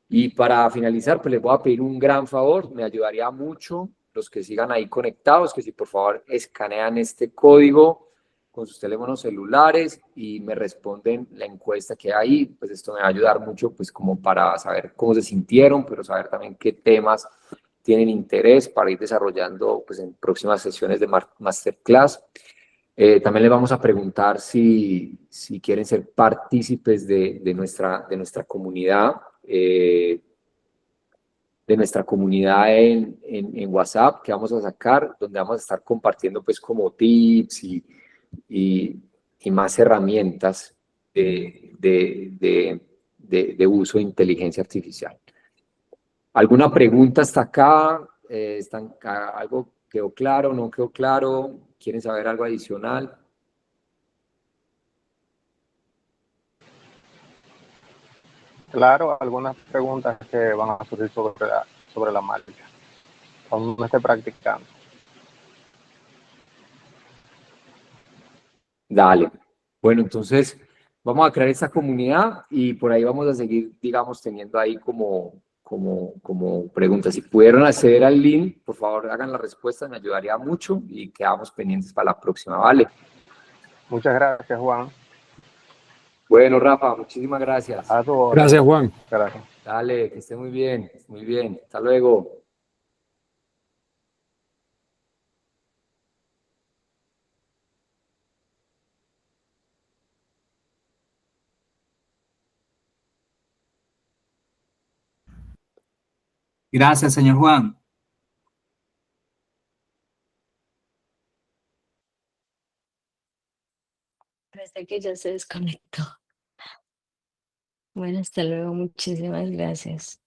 Speaker 1: Y para finalizar, pues les voy a pedir un gran favor, me ayudaría mucho los que sigan ahí conectados, que si por favor escanean este código con sus teléfonos celulares y me responden la encuesta que hay ahí, pues esto me va a ayudar mucho pues como para saber cómo se sintieron, pero saber también qué temas tienen interés para ir desarrollando pues en próximas sesiones de masterclass. También les vamos a preguntar si quieren ser partícipes de nuestra comunidad, en WhatsApp, que vamos a sacar, donde vamos a estar compartiendo pues como tips y más herramientas de uso de inteligencia artificial. ¿Alguna pregunta hasta acá? ¿Algo quedó claro, no quedó claro? ¿Quieren saber algo adicional?
Speaker 3: Claro, algunas preguntas que van a surgir sobre la marcha, cuando uno esté practicando.
Speaker 1: Dale. Bueno, entonces vamos a crear esta comunidad y por ahí vamos a seguir, digamos, teniendo ahí como preguntas. Si pudieron acceder al link, por favor hagan la respuesta, me ayudaría mucho y quedamos pendientes para la próxima, ¿vale?
Speaker 3: Muchas gracias, Juan.
Speaker 1: Bueno, Rafa, muchísimas gracias.
Speaker 3: A tu orden.
Speaker 5: Gracias, Juan.
Speaker 3: Gracias.
Speaker 1: Dale, que esté muy bien, muy bien. Hasta luego.
Speaker 6: Gracias, señor Juan.
Speaker 7: Parece que ya se desconectó. Bueno, hasta luego. Muchísimas gracias.